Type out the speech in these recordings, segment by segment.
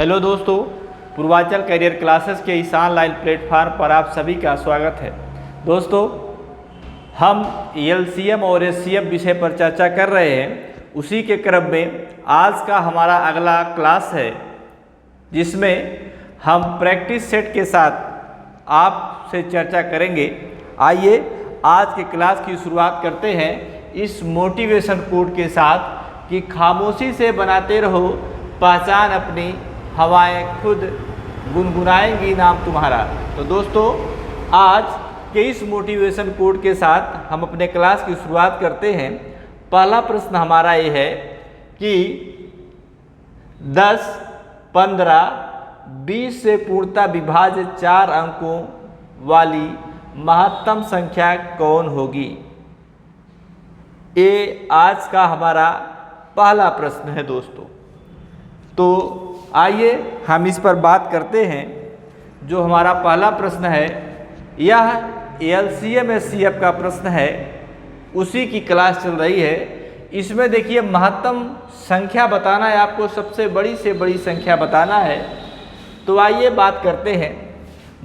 Hello दोस्तों, Purvanchal career classes के इस ऑनलाइन प्लेटफार्म पर आप सभी का स्वागत है। दोस्तों, हम एलसीएम और एचसीएफ विषय पर चर्चा कर रहे हैं। उसी के क्रम में आज का हमारा अगला क्लास है, जिसमें हम प्रैक्टिस सेट के साथ आपसे चर्चा करेंगे। आइए आज के क्लास की शुरुआत करते हैं इस मोटिवेशन कोट के साथ कि खामोशी से बनाते रहो पहचान अपनी, हवाएं खुद गुनगुनाएंगी नाम तुम्हारा। तो दोस्तों, आज के इस मोटिवेशन कोड के साथ हम अपने क्लास की शुरुआत करते हैं। पहला प्रश्न हमारा ये है कि 10, 15, 20 से पूर्णतः विभाज्य 4 अंकों वाली महत्तम संख्या कौन होगी? ये आज का हमारा पहला प्रश्न है दोस्तों। तो आइए हम इस पर बात करते हैं। जो हमारा पहला प्रश्न है यह एलसीएम एचसीएफ का प्रश्न है, उसी की क्लास चल रही है। इसमें देखिए महत्तम संख्या बताना है आपको, सबसे बड़ी से बड़ी संख्या बताना है। तो आइए बात करते हैं।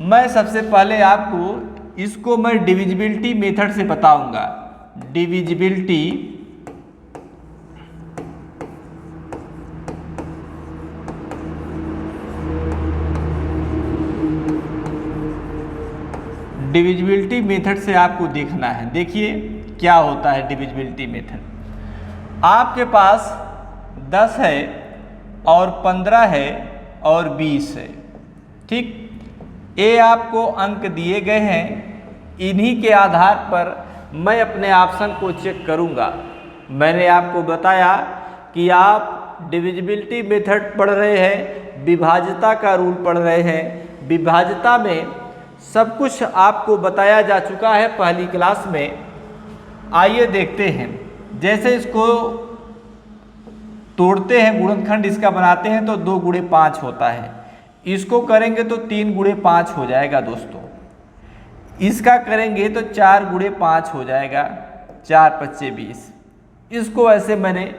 मैं सबसे पहले आपको इसको मैं डिविजिबिलिटी मेथड से बताऊंगा। डिविजिबिलिटी मेथड से आपको देखना है। देखिए क्या होता है डिविजिबिलिटी मेथड। आपके पास 10 है और 15 है और 20 है, ठीक। ये आपको अंक दिए गए हैं। इन्हीं के आधार पर मैं अपने ऑप्शन को चेक करूंगा। मैंने आपको बताया कि आप डिविजिबिलिटी मेथड पढ़ रहे हैं, विभाज्यता का रूल पढ़ रहे हैं। विभाज्यता में सब कुछ आपको बताया जा चुका है पहली क्लास में। आइए देखते हैं। जैसे इसको तोड़ते हैं, गुणनखंड इसका बनाते हैं तो 2 × 5 होता है। इसको करेंगे तो 3 × 5 हो जाएगा दोस्तों। इसका करेंगे तो 4 × 5 हो जाएगा, 4 × 5 = 20। इसको ऐसे मैंने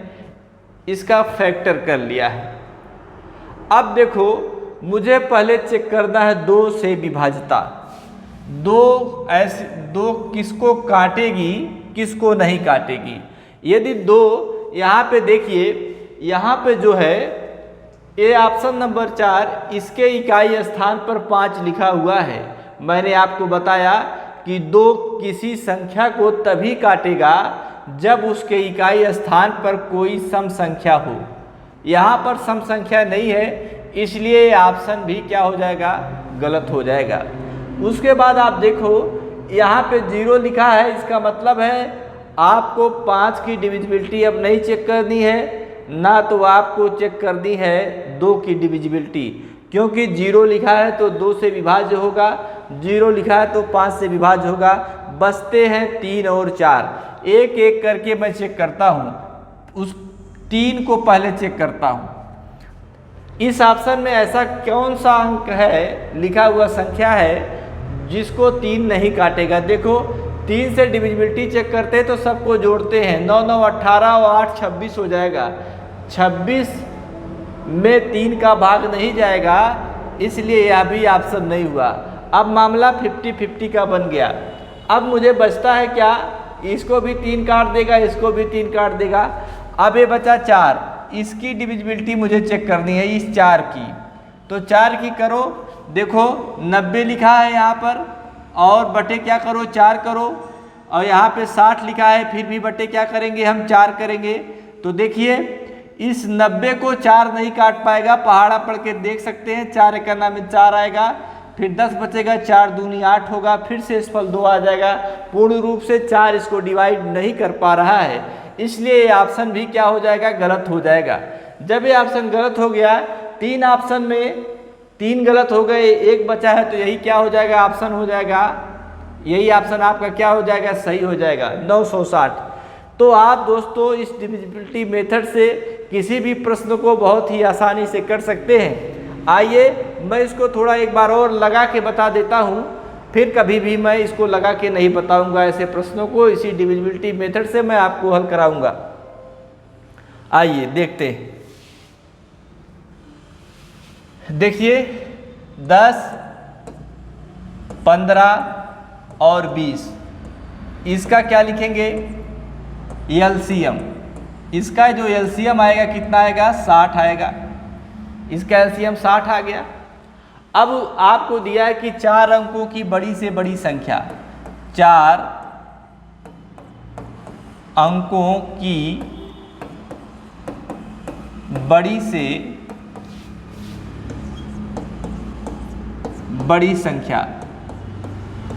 इसका फैक्टर कर लिया है। अब देखो, मुझे पहले चेक करना है 2 से विभाज्यता। 2 किसको काटेगी, किसको नहीं काटेगी। यदि 2 यहाँ पे देखिए, यहाँ पे जो है ये ऑप्शन नंबर 4, इसके इकाई स्थान पर 5 लिखा हुआ है। मैंने आपको बताया कि 2 किसी संख्या को तभी काटेगा जब उसके इकाई स्थान पर कोई सम संख्या हो। यहाँ पर सम संख्या नहीं है, इसलिए ये ऑप्शन भी क्या हो जाएगा, गलत हो जाएगा। उसके बाद आप देखो यहाँ पे 0 लिखा है, इसका मतलब है आपको 5 की डिविजिबिलिटी अब नहीं चेक करनी है, ना तो आपको चेक करनी है 2 की डिविजिबिलिटी, क्योंकि 0 लिखा है तो 2 से विभाज्य होगा, 0 लिखा है तो 5 से विभाज्य होगा। बचते हैं 3 और 4। एक एक करके मैं चेक करता हूँ। उस 3 को पहले चेक करता हूँ। इस ऑप्शन में ऐसा कौन सा अंक है, लिखा हुआ संख्या है जिसको 3 नहीं काटेगा। देखो 3 से डिविजिबिलिटी चेक करते हैं तो सबको जोड़ते हैं, 9 9 18 और 8 26 हो जाएगा। 26 में 3 का भाग नहीं जाएगा, इसलिए यह भी ऑप्शन नहीं हुआ। अब मामला 50-50 का बन गया। अब मुझे बचता है क्या, इसको भी 3 काट देगा, इसको भी 3 काट देगा। अब ये बचा 4, इसकी डिविजिबिलिटी मुझे चेक करनी है, इस 4 की। तो 4 की करो, देखो 90 लिखा है यहाँ पर, और बटे क्या करो, 4 करो। और यहाँ पे 60 लिखा है, फिर भी बटे क्या करेंगे, हम 4 करेंगे। तो देखिए इस 90 को 4 नहीं काट पाएगा। पहाड़ा पढ़ के देख सकते हैं, 4 × 1 में 4 आएगा, फिर 10 बचेगा, 4 दूनी 8 होगा, फिर से शेषफल 2 आ जाएगा। पूर्ण रूप से 4 इसको डिवाइड नहीं कर पा रहा है, इसलिए ये ऑप्शन भी क्या हो जाएगा, गलत हो जाएगा। जब ये ऑप्शन गलत हो गया, 3 ऑप्शन में 3 गलत हो गए, 1 बचा है, तो यही क्या हो जाएगा, ऑप्शन हो जाएगा, यही ऑप्शन आपका क्या हो जाएगा, सही हो जाएगा, 960। तो आप दोस्तों इस डिविजिबिलिटी मेथड से किसी भी प्रश्न को बहुत ही आसानी से कर सकते हैं। आइए मैं इसको थोड़ा एक बार और लगा के बता देता हूँ, फिर कभी भी मैं इसको लगा के नहीं बताऊंगा। ऐसे प्रश्नों को इसी डिविजिबिलिटी मेथड से मैं आपको हल कराऊंगा। आइए देखते हैं। देखिए 10, 15 और 20, इसका क्या लिखेंगे? एलसीएम। इसका जो एलसीएम आएगा कितना आएगा? 60 आएगा। इसका एलसीएम 60 आ गया। अब आपको दिया है कि 4 अंकों की बड़ी से बड़ी संख्या, 4 अंकों की बड़ी से बड़ी संख्या,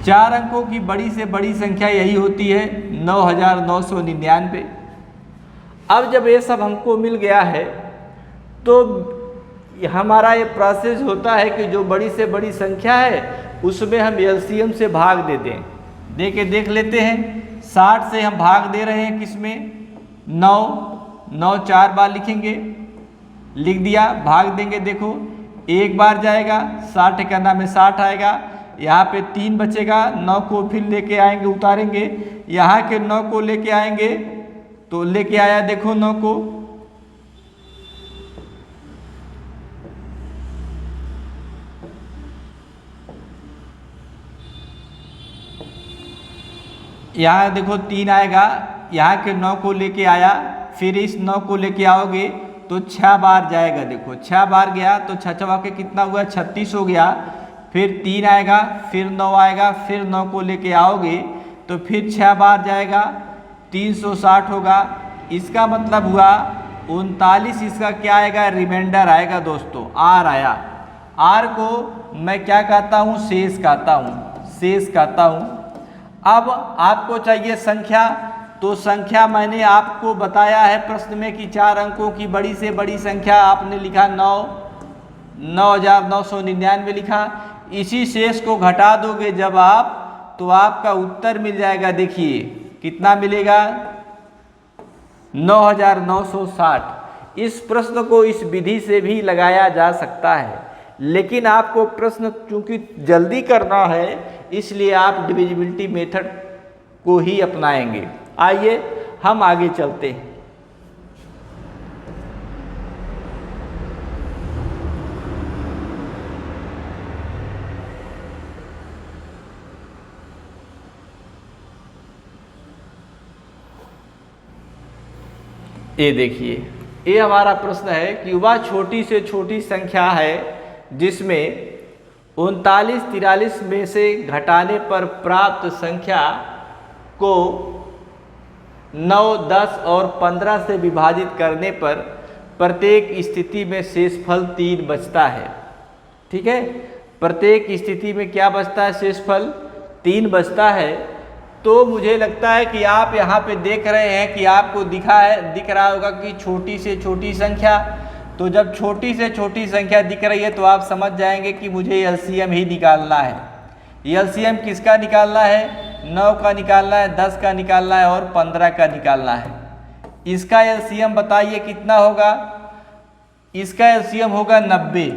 4 अंकों की बड़ी से बड़ी संख्या यही होती है 9999। अब जब ये सब हमको मिल गया है तो हमारा ये प्रोसेस होता है कि जो बड़ी से बड़ी संख्या है उसमें हम एलसीएम से भाग दे दें। देख लेते हैं। 60 से हम भाग दे रहे हैं किसमें? 9 4 बार लिखेंगे, लिख दिया, भाग देंगे। देखो एक बार जाएगा, 60 का नाम में 60 आएगा, यहाँ पे 3 बचेगा, 9 को फिर लेके आएंगे, उतारेंगे, यहाँ के 9 को लेके आएंगे तो लेके आया, देखो 9 को, यहाँ देखो 3 आएगा, यहाँ के 9 को लेके आया, फिर इस 9 को लेके आओगे तो 6 बार जाएगा। देखो 6 बार गया तो 6 छवा के कितना हुआ? 36 हो गया। फिर 3 आएगा, फिर 9 आएगा, फिर 9 को लेके आओगे तो फिर 6 बार जाएगा, 360 होगा। इसका मतलब हुआ 39। इसका क्या आएगा? रिमाइंडर आएगा दोस्तों, आर आया। आर को मैं क्या कहता हूँ? शेष कहता हूँ, शेष कहता हूँ। अब आपको चाहिए संख्या, तो संख्या मैंने आपको बताया है प्रश्न में कि 4 अंकों की बड़ी से बड़ी संख्या आपने लिखा 9999 लिखा। इसी शेष को घटा दोगे जब आप, तो आपका उत्तर मिल जाएगा। देखिए कितना मिलेगा? 9960। इस प्रश्न को इस विधि से भी लगाया जा सकता है, लेकिन आपको प्रश्न चूंकि जल्दी करना है इसलिए आप डिविजिबिलिटी मेथड को ही अपनाएंगे। आइए हम आगे चलते हैं। ये देखिए, ये हमारा प्रश्न है कि वह छोटी से छोटी संख्या है जिसमें 39 43 में से घटाने पर प्राप्त संख्या को 9 10 और 15 से विभाजित करने पर प्रत्येक स्थिति में शेषफल 3 बचता है। ठीक है, प्रत्येक स्थिति में क्या बचता है? शेषफल 3 बचता है। तो मुझे लगता है कि आप यहाँ पे देख रहे हैं कि आपको दिख रहा होगा कि छोटी से छोटी संख्या। तो जब छोटी से छोटी संख्या दिख रही है तो आप समझ जाएंगे कि मुझे एलसीएम ही निकालना है। एलसीएम किसका निकालना है? 9 का निकालना है, 10 का निकालना है और 15 का निकालना है। इसका एलसीएम बताइए कितना होगा? इसका एलसीएम होगा 90।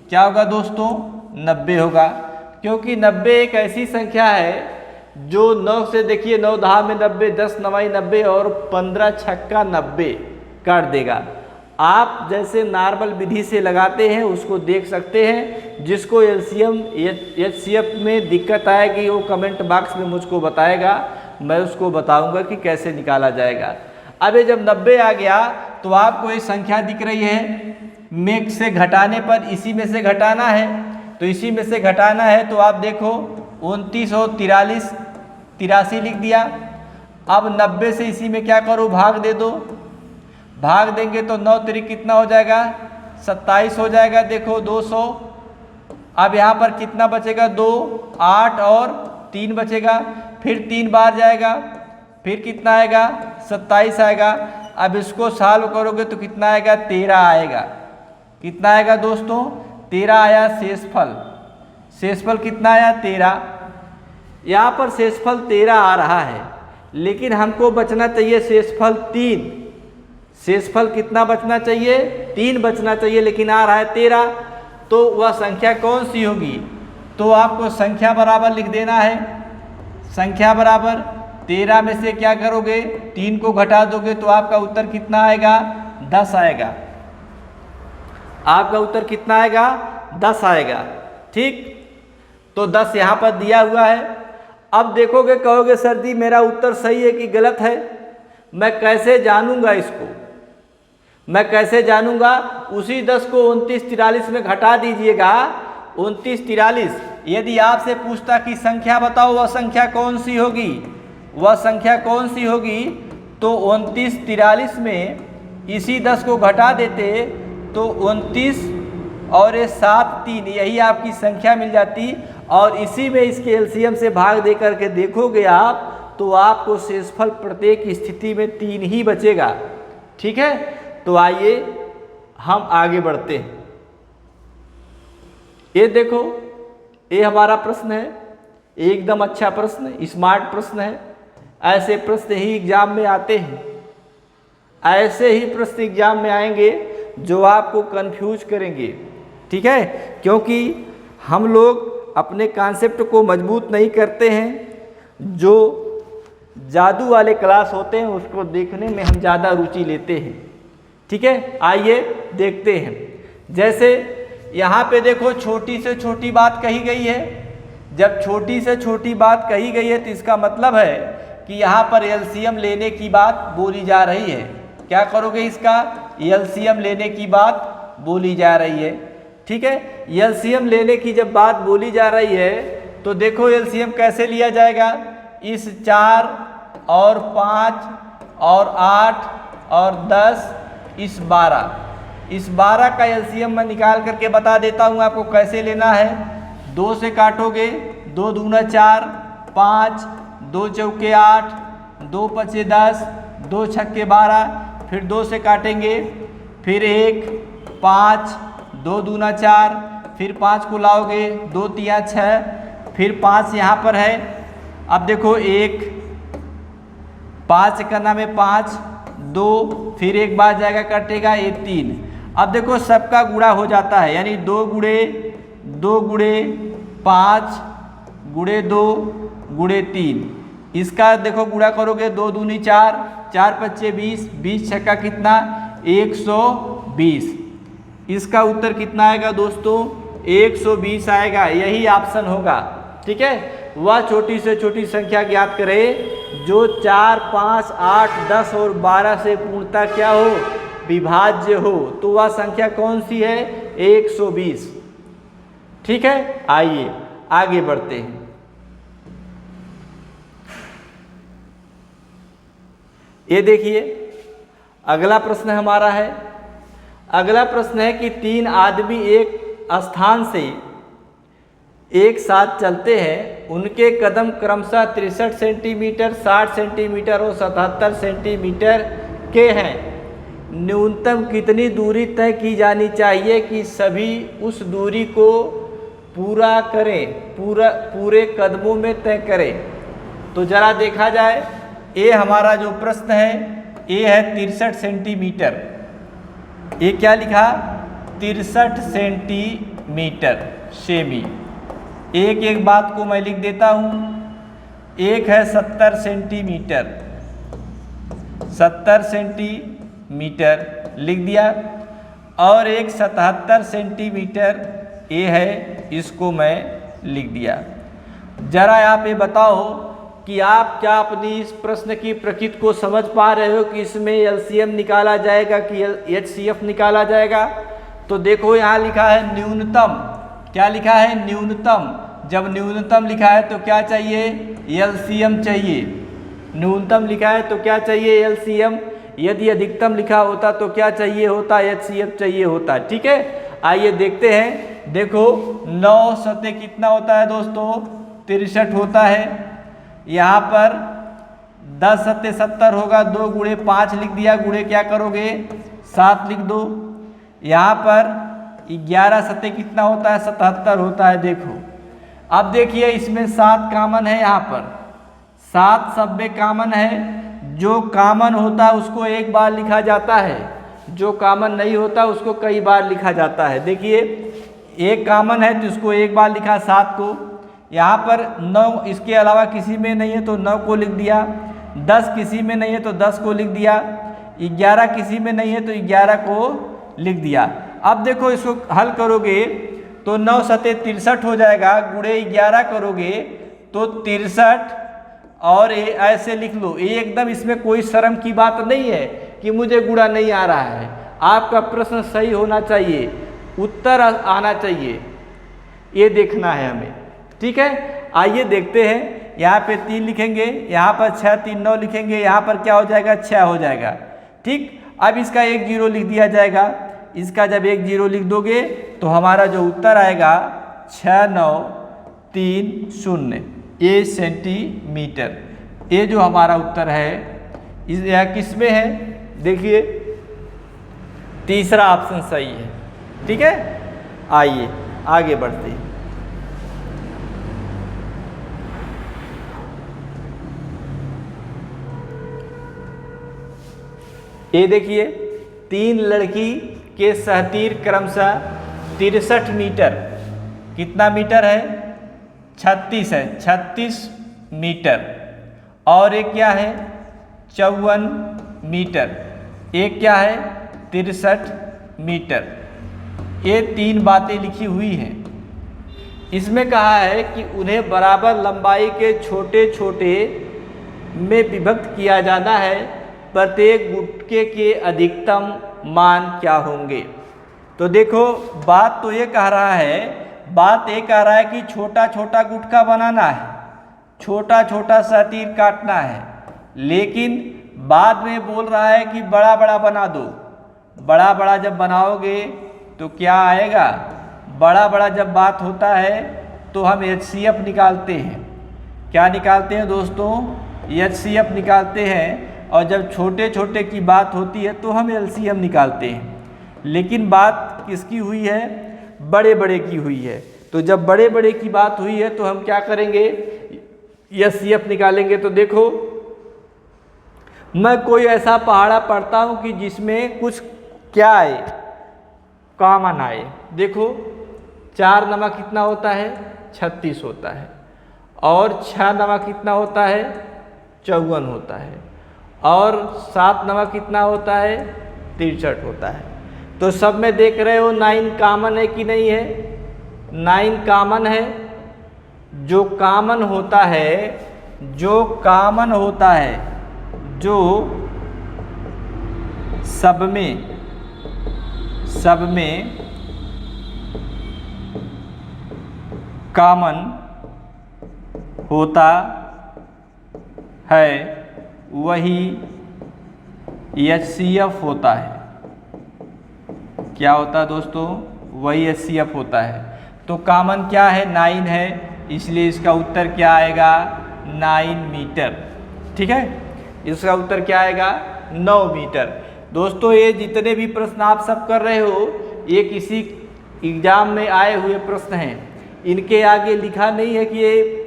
क्या होगा दोस्तों? 90 होगा, क्योंकि 90 एक ऐसी संख्या है जो 9 से, देखिए 9 10 में 90, 10 9 90 और 15 छक्का 90 कर देगा। आप जैसे नॉर्मल विधि से लगाते हैं उसको देख सकते हैं। जिसको एलसीएम एचसीएफ में दिक्कत आएगी वो कमेंट बॉक्स में मुझको बताएगा, मैं उसको बताऊंगा कि कैसे निकाला जाएगा। अब ये जब 90 आ गया तो आपको ये संख्या दिख रही है, में से घटाने पर इसी में से घटाना है, तो इसी में से घटाना है। तो आप देखो 29 और 83 लिख दिया। अब 90 से इसी में क्या करो? भाग दे दो। भाग देंगे तो 9 3 कितना हो जाएगा? 27 हो जाएगा। देखो 200। अब यहाँ पर कितना बचेगा? 2 8 और 3 बचेगा। फिर 3 बार जाएगा, फिर कितना आएगा? 27 आएगा। अब इसको सॉल्व करोगे तो कितना आएगा? 13 आएगा। कितना आएगा दोस्तों? 13 आया शेषफल। शेषफल कितना आया? 13। यहाँ पर शेषफल 13 आ रहा है, लेकिन हमको बचना चाहिए शेषफल 3। शेषफल कितना बचना चाहिए? 3 बचना चाहिए, लेकिन आ रहा है 13। तो वह संख्या कौन सी होगी? तो आपको संख्या बराबर लिख देना है। संख्या बराबर 13 में से क्या करोगे? 3 को घटा दोगे तो आपका उत्तर कितना आएगा? 10 आएगा। आपका उत्तर कितना आएगा? 10 आएगा। ठीक, तो 10 यहाँ पर दिया हुआ है। अब देखोगे, कहोगे सर जी मेरा उत्तर सही है कि गलत है, मैं कैसे जानूंगा इसको? मैं कैसे जानूंगा? उसी 10 को 29 43 में घटा दीजिएगा। 29 43, यदि आपसे पूछता कि संख्या बताओ, वह संख्या कौन सी होगी, वह संख्या कौन सी होगी, तो 29 43 में इसी 10 को घटा देते तो 29 और ये 7 3, यही आपकी संख्या मिल जाती। और इसी में इसके एलसीएम से भाग दे करके देखोगे आप, तो आपको शेषफल प्रत्येक स्थिति में 3 ही बचेगा। ठीक है, तो आइए हम आगे बढ़ते हैं। ये देखो, ये हमारा प्रश्न है, एकदम अच्छा प्रश्न, स्मार्ट प्रश्न है। ऐसे प्रश्न ही एग्जाम में आते हैं, ऐसे ही प्रश्न एग्जाम में आएंगे जो आपको कंफ्यूज करेंगे। ठीक है, क्योंकि हम लोग अपने कॉन्सेप्ट को मजबूत नहीं करते हैं। जो जादू वाले क्लास होते हैं उसको देखने में हम ज़्यादा रुचि लेते हैं। ठीक है, आइए देखते हैं। जैसे यहाँ पे देखो, छोटी से छोटी बात कही गई है। जब छोटी से छोटी बात कही गई है तो इसका मतलब है कि यहाँ पर एलसीएम लेने की बात बोली जा रही है। क्या करोगे? इसका एलसीएम लेने की बात बोली जा रही है। ठीक है, एलसीएम लेने की जब बात बोली जा रही है तो देखो एलसीएम कैसे लिया जाएगा। इस 4 और 5 और 8 और 10, इस 12 का एलसीएम मैं निकाल करके बता देता हूँ आपको कैसे लेना है। 2 से काटोगे, 2 दूना 4, 5, 2 चौके 8, 2 पचे 10, 2 छक्के 12, फिर 2 से काटेंगे, फिर 1, 5, 2 दूना 4, फिर 5 को लाओगे, 2 तिया 6, फिर 5 यहाँ पर है। अब देखो 1, 5 करना में 5, 2, फिर 1 बार जाएगा कटेगा, 1 3। अब देखो सबका गुणा हो जाता है, यानी 2 गुणे 5 गुणे 2 गुणे 3। इसका देखो गुणा करोगे, 2 दूनी 4, 4 पच्चे 20, 20 छक्का कितना? 120। इसका उत्तर कितना आएगा दोस्तों? 120 आएगा। यही ऑप्शन होगा। ठीक है, वह छोटी से छोटी संख्या ज्ञात करें जो 4, 5, 8, 10 और 12 से पूर्णतः क्या हो? विभाज्य हो। तो वह संख्या कौन सी है? 120। ठीक है, आइए आगे बढ़ते हैं। ये देखिए, अगला प्रश्न हमारा है। अगला प्रश्न है कि 3 आदमी एक स्थान से एक साथ चलते हैं, उनके कदम क्रमशः 63 सेंटीमीटर, 60 सेंटीमीटर और 77 सेंटीमीटर के हैं। न्यूनतम कितनी दूरी तय की जानी चाहिए कि सभी उस दूरी को पूरा करें, पूरे कदमों में तय करें? तो जरा देखा जाए, ये हमारा जो प्रश्न है ये है 63 सेंटीमीटर। ये क्या लिखा? 63 सेंटीमीटर सेमी। एक एक बात को मैं लिख देता हूँ। एक है 70 सेंटीमीटर, 70 सेंटीमीटर लिख दिया, और एक 77 सेंटीमीटर ये है, इसको मैं लिख दिया। जरा आप ये बताओ कि आप क्या अपनी इस प्रश्न की प्रकृति को समझ पा रहे हो कि इसमें एलसीएम निकाला जाएगा कि एचसीएफ निकाला जाएगा? तो देखो यहाँ लिखा है न्यूनतम। क्या लिखा है? न्यूनतम। जब न्यूनतम लिखा है तो क्या चाहिए? एलसीएम चाहिए। न्यूनतम लिखा है तो क्या चाहिए? एलसीएम। यदि अधिकतम लिखा होता तो क्या चाहिए होता? एचसीएफ चाहिए होता। ठीक है, आइए देखते हैं। देखो 9 सते कितना होता है दोस्तों? 63 होता है। यहाँ पर 10 सत्ते 70 होगा, 2 गुणे 5 लिख दिया, गुणे क्या करोगे? 7 लिख दो। यहाँ पर 11 सत्ते कितना होता है? 77 होता है। देखो अब देखिए, इसमें 7 कामन है, यहाँ पर 7 सब्बे कामन है। जो कामन होता है उसको एक बार लिखा जाता है, जो कामन नहीं होता उसको कई बार लिखा जाता है। देखिए एक कामन है तो उसको एक बार लिखा 7 को। यहाँ पर 9 इसके अलावा किसी में नहीं है तो 9 को लिख दिया। 10 किसी में नहीं है तो 10 को लिख दिया। 11 किसी में नहीं है तो 11 को लिख दिया। अब देखो इसको हल करोगे तो 9 सते 63 हो जाएगा, गुणे 11 करोगे तो 63, और ये ऐसे लिख लो। ये एकदम इसमें कोई शर्म की बात नहीं है कि मुझे गुणा नहीं आ रहा है। आपका प्रश्न सही होना चाहिए, उत्तर आना चाहिए, ये देखना है हमें। ठीक है, आइए देखते हैं। यहाँ पे 3 लिखेंगे, यहाँ पर 6 3 9 लिखेंगे, यहाँ पर क्या हो जाएगा 6 हो जाएगा। ठीक, अब इसका 1 0 लिख दिया जाएगा। इसका जब 1 0 लिख दोगे तो हमारा जो उत्तर आएगा 6930 ये सेंटीमीटर। ये जो हमारा उत्तर है इस यह किस में है, देखिए तीसरा ऑप्शन सही है। ठीक है, आइए आगे बढ़ते हैं। ये देखिए 3 लड़की के सहतीर क्रमशः 63 मीटर, कितना मीटर है 36 है, 36 मीटर, और एक क्या है 54 मीटर, एक क्या है 63 मीटर। ये 3 बातें लिखी हुई हैं। इसमें कहा है कि उन्हें बराबर लंबाई के छोटे छोटे में विभक्त किया जाना है, प्रत्येक गुटके के अधिकतम मान क्या होंगे। तो देखो बात तो ये कह रहा है, बात ये कह रहा है कि छोटा छोटा गुटका बनाना है, छोटा छोटा सहतीर काटना है, लेकिन बाद में बोल रहा है कि बड़ा बड़ा बना दो। बड़ा बड़ा जब बनाओगे तो क्या आएगा, बड़ा बड़ा जब बात होता है तो हम HCF निकालते हैं। क्या निकालते हैं दोस्तों, HCF निकालते हैं। और जब छोटे छोटे की बात होती है तो हम LCM निकालते हैं। लेकिन बात किसकी हुई है, बड़े बड़े की हुई है। तो जब बड़े बड़े की बात हुई है तो हम क्या करेंगे, HCF निकालेंगे। तो देखो मैं कोई ऐसा पहाड़ा पढ़ता हूँ कि जिसमें कुछ क्या आए, कॉमन आए। देखो 4 नवा कितना होता है 36 होता है, और 6 नवा कितना होता है 54 होता है, और 7 नवा कितना होता है 63 होता है। तो सब में देख रहे हो 9 कॉमन है कि नहीं है, 9 कॉमन है। जो कॉमन होता है, जो कॉमन होता है, जो सब में कॉमन होता है वही HCF होता है। क्या होता है दोस्तों, वही HCF होता है। तो कॉमन क्या है 9 है, इसलिए इसका उत्तर क्या आएगा 9 मीटर। ठीक है, इसका उत्तर क्या आएगा 9 मीटर। दोस्तों ये जितने भी प्रश्न आप सब कर रहे हो ये किसी एग्जाम में आए हुए प्रश्न हैं, इनके आगे लिखा नहीं है कि ये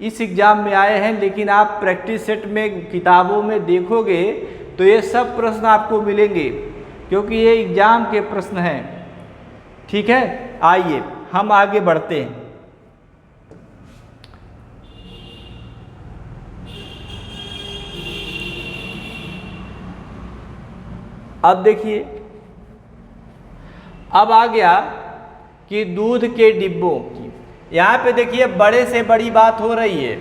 इस एग्जाम में आए हैं, लेकिन आप प्रैक्टिस सेट में किताबों में देखोगे तो ये सब प्रश्न आपको मिलेंगे, क्योंकि ये एग्जाम के प्रश्न हैं। ठीक है, आइए हम आगे बढ़ते हैं। अब देखिए, अब आ गया कि दूध के डिब्बों की। यहाँ पे देखिए बड़े से बड़ी बात हो रही है,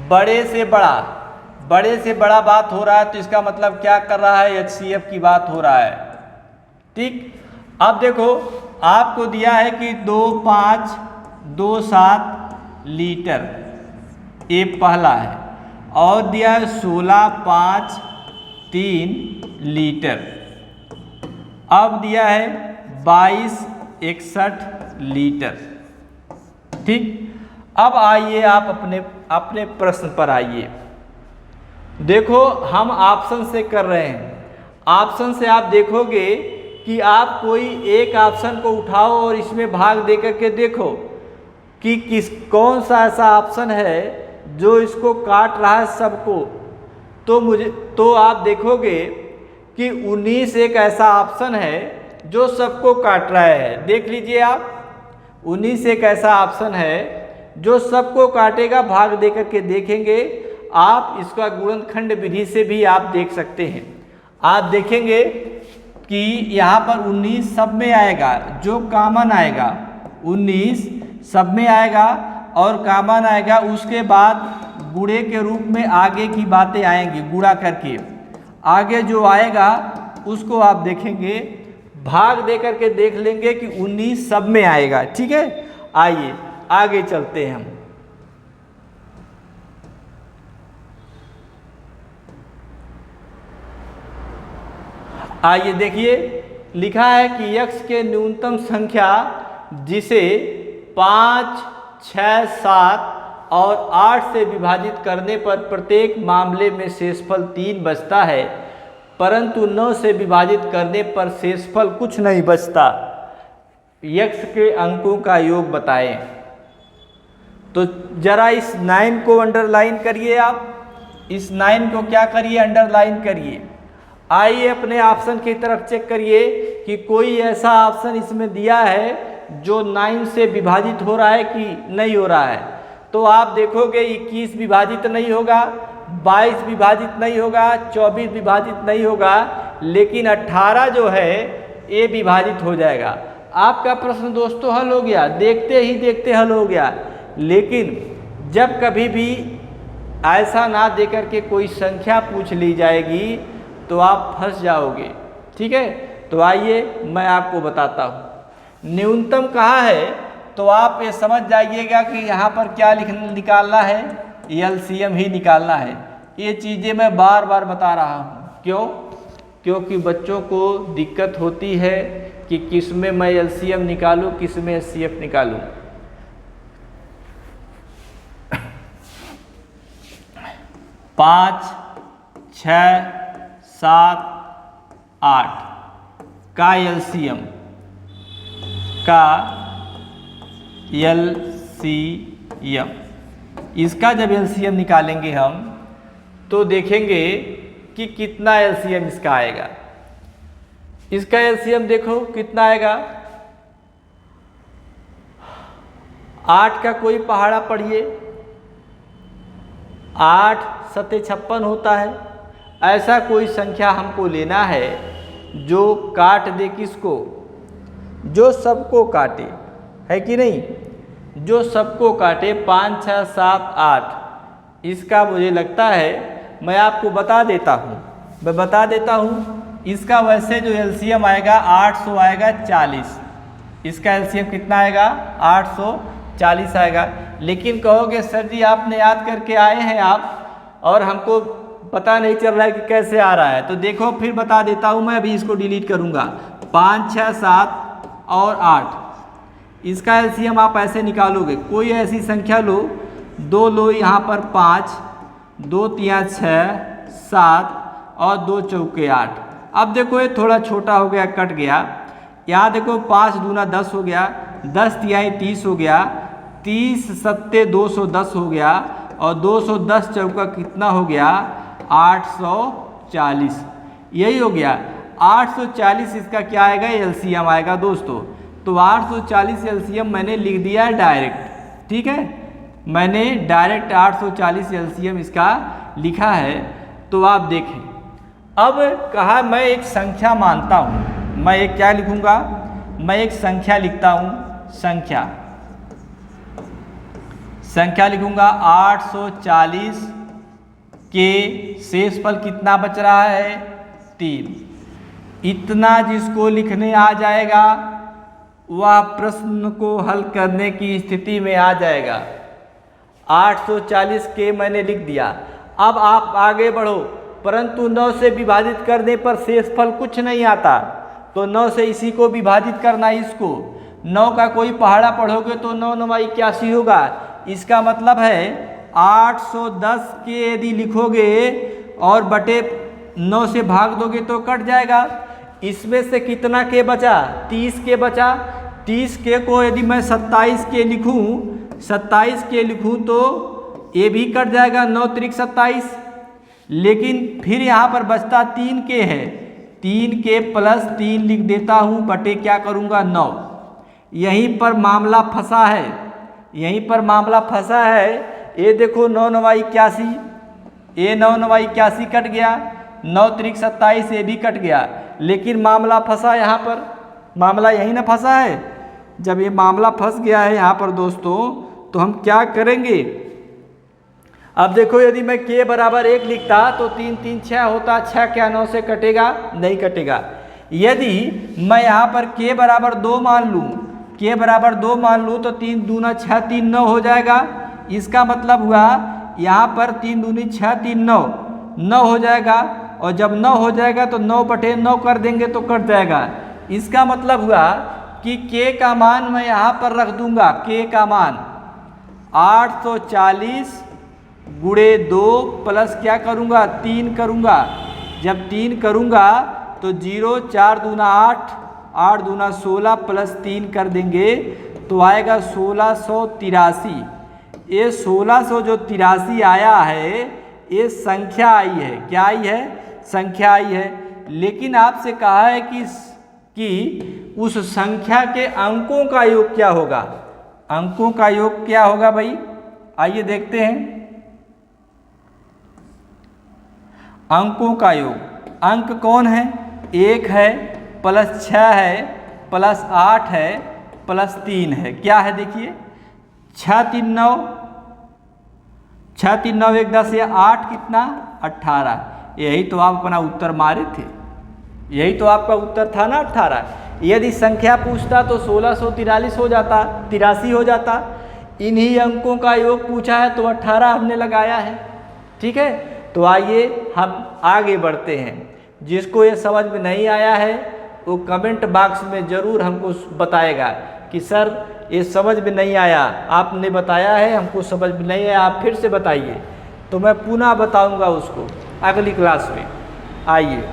बड़े से बड़ा बात हो रहा है। तो इसका मतलब क्या कर रहा है, HCF की बात हो रहा है। ठीक, अब देखो आपको दिया है कि 2527 लीटर, ये पहला है, और दिया है 1653 लीटर। अब दिया है 2261 लीटर। ठीक, अब आइए आप अपने प्रश्न पर आइए। देखो हम ऑप्शन से कर रहे हैं। ऑप्शन से आप देखोगे कि आप कोई एक ऑप्शन को उठाओ और इसमें भाग दे करके देखो कि कौन सा ऐसा ऑप्शन है जो इसको काट रहा है सबको। तो आप देखोगे कि 19 एक ऐसा ऑप्शन है जो सबको काट रहा है। देख लीजिए आप, 19 एक ऐसा ऑप्शन है जो सबको काटेगा। भाग दे करके देखेंगे आप, इसका गुणनखंड विधि से भी आप देख सकते हैं। आप देखेंगे कि यहाँ पर 19 सब में आएगा, जो कॉमन आएगा 19 सब में आएगा और कॉमन आएगा। उसके बाद गुणे के रूप में आगे की बातें आएंगी, गुणा करके आगे जो आएगा उसको आप देखेंगे, भाग दे करके देख लेंगे कि 19 सब में आएगा। ठीक है, आइए आगे चलते हैं हम। आइए देखिए, लिखा है कि x के न्यूनतम संख्या जिसे 5, 6, 7 और 8 से विभाजित करने पर प्रत्येक मामले में शेषफल 3 बचता है, परंतु 9 से विभाजित करने पर शेषफल कुछ नहीं बचता। x के अंकों का योग बताएं। तो जरा इस 9 को अंडरलाइन करिए, आप इस 9 को क्या करिए, अंडरलाइन करिए। आइए अपने ऑप्शन की तरफ चेक करिए कि कोई ऐसा ऑप्शन इसमें दिया है जो 9 से विभाजित हो रहा है कि नहीं हो रहा है। तो आप देखोगे 21 विभाजित नहीं होगा, 22 विभाजित नहीं होगा, 24 विभाजित नहीं होगा, लेकिन 18 जो है ये विभाजित हो जाएगा। आपका प्रश्न दोस्तों हल हो गया, देखते ही देखते हल हो गया। लेकिन जब कभी भी ऐसा ना देकर के कोई संख्या पूछ ली जाएगी तो आप फंस जाओगे। ठीक है, तो आइए मैं आपको बताता हूँ। न्यूनतम कहाँ है तो आप ये समझ जाइएगा कि यहाँ पर क्या निकालना है, एलसीएम ही निकालना है। ये चीज़ें मैं बार बार बता रहा हूँ, क्यों? क्योंकि बच्चों को दिक्कत होती है कि किस में मैं एलसीएम निकालूं, किस में एचसीएफ निकालूं। पाँच, 6, 7, 8 का एलसीएम इसका जब एलसीएम निकालेंगे हम तो देखेंगे कि कितना एलसीएम इसका आएगा। इसका एलसीएम देखो कितना आएगा। 8 का कोई पहाड़ा पढ़िए, 8 7 56 होता है। ऐसा कोई संख्या हमको लेना है जो काट दे किसको, जो सबको काटे, है कि नहीं, जो सबको काटे। 5, 6, 7, 8 इसका मुझे लगता है, मैं आपको बता देता हूँ, इसका वैसे जो एलसीएम आएगा 800 आएगा 40। इसका एलसीएम कितना आएगा, 840 आएगा। लेकिन कहोगे सर जी आपने याद करके आए हैं आप और हमको पता नहीं चल रहा है कि कैसे आ रहा है। तो देखो फिर बता देता हूँ, मैं अभी इसको डिलीट करूँगा। 5, 6, 7 और 8 इसका एलसीएम आप ऐसे निकालोगे। कोई ऐसी संख्या लो, 2 लो यहाँ पर 5, 2 3 6 7 और 2 चौके 8। अब देखो ये थोड़ा छोटा हो गया, कट गया। यहाँ देखो 5 दूना 10 हो गया, 10 तिहाई 30 हो गया, 30 सत्ते 210 हो गया और 210 चौका कितना हो गया, 840। यही हो गया 840। इसका क्या आएगा, एलसीएम आएगा दोस्तों। तो 840 एलसीएम मैंने लिख दिया डायरेक्ट। ठीक है, मैंने डायरेक्ट 840 एलसीएम इसका लिखा है। तो आप देखें, अब कहा मैं एक संख्या मानता हूँ, मैं एक क्या लिखूँगा, मैं एक संख्या लिखता हूँ, संख्या लिखूँगा। 840 के शेषफल कितना बच रहा है, 3। इतना जिसको लिखने आ जाएगा वह प्रश्न को हल करने की स्थिति में आ जाएगा। 840 के मैंने लिख दिया। अब आप आगे बढ़ो, परंतु 9 से विभाजित करने पर शेषफल कुछ नहीं आता। तो 9 से इसी को विभाजित करना है, इसको। 9 का कोई पहाड़ा पढ़ोगे तो 9 9 81 होगा। इसका मतलब है 810 के यदि लिखोगे और बटे 9 से भाग दोगे तो कट जाएगा। इसमें से कितना के बचा, 30 के बचा। 30 के को यदि मैं 27 के लिखूं तो ये भी कट जाएगा, 9 त्रिक 27। लेकिन फिर यहाँ पर बचता 3 के है, 3 के प्लस 3 लिख देता हूँ, बटे क्या करूँगा, 9। यहीं पर मामला फंसा है, ये देखो 9 9 81, ये 9 9 81 कट गया, 9 त्रिक 27 ये भी कट गया। लेकिन मामला फंसा यहाँ पर, मामला यही ना फंसा है। जब ये मामला फंस गया है यहाँ पर दोस्तों, तो हम क्या करेंगे। अब देखो यदि मैं k बराबर 1 लिखता तो 3 3 6 होता, 6 क्या 9 से कटेगा, नहीं कटेगा। यदि मैं यहाँ पर k बराबर 2 मान लूँ, k बराबर 2 मान लूँ तो 3 दूना 6 3 9 हो जाएगा। इसका मतलब हुआ यहाँ पर 3 दूनी 6 3 9 9 हो जाएगा, और जब 9 हो जाएगा तो 9/9 कर देंगे तो कट जाएगा। इसका मतलब हुआ कि k का मान मैं यहाँ पर रख दूंगा, k का मान 840 गुणे 2 प्लस क्या करूँगा 3 करूँगा। जब 3 करूँगा तो 0 4 दूना 8 8 दूना 16 प्लस 3 कर देंगे तो आएगा 1683। ये 1600 जो 83 आया है ये संख्या आई है, क्या आई है, संख्या आई है। लेकिन आपसे कहा है कि उस संख्या के अंकों का योग क्या होगा, अंकों का योग क्या होगा भाई, आइए देखते हैं। अंकों का योग, अंक कौन है, 1 है प्लस 6 है प्लस 8 है प्लस 3 है, क्या है देखिए 6 3 9 6 3 9 1 10 या 8 कितना 18। यही तो आप अपना उत्तर मारे थे, यही तो आपका उत्तर था ना 18। यदि संख्या पूछता तो 1643 हो जाता, 83 हो जाता। इन्हीं अंकों का योग पूछा है तो 18 हमने लगाया है। ठीक है, तो आइए हम आगे बढ़ते हैं। जिसको ये समझ में नहीं आया है वो कमेंट बॉक्स में ज़रूर हमको बताएगा कि सर ये समझ में नहीं आया, आपने बताया है हमको समझ में नहीं आया, आप फिर से बताइए, तो मैं पुनः बताऊंगा उसको अगली क्लास में। आइए,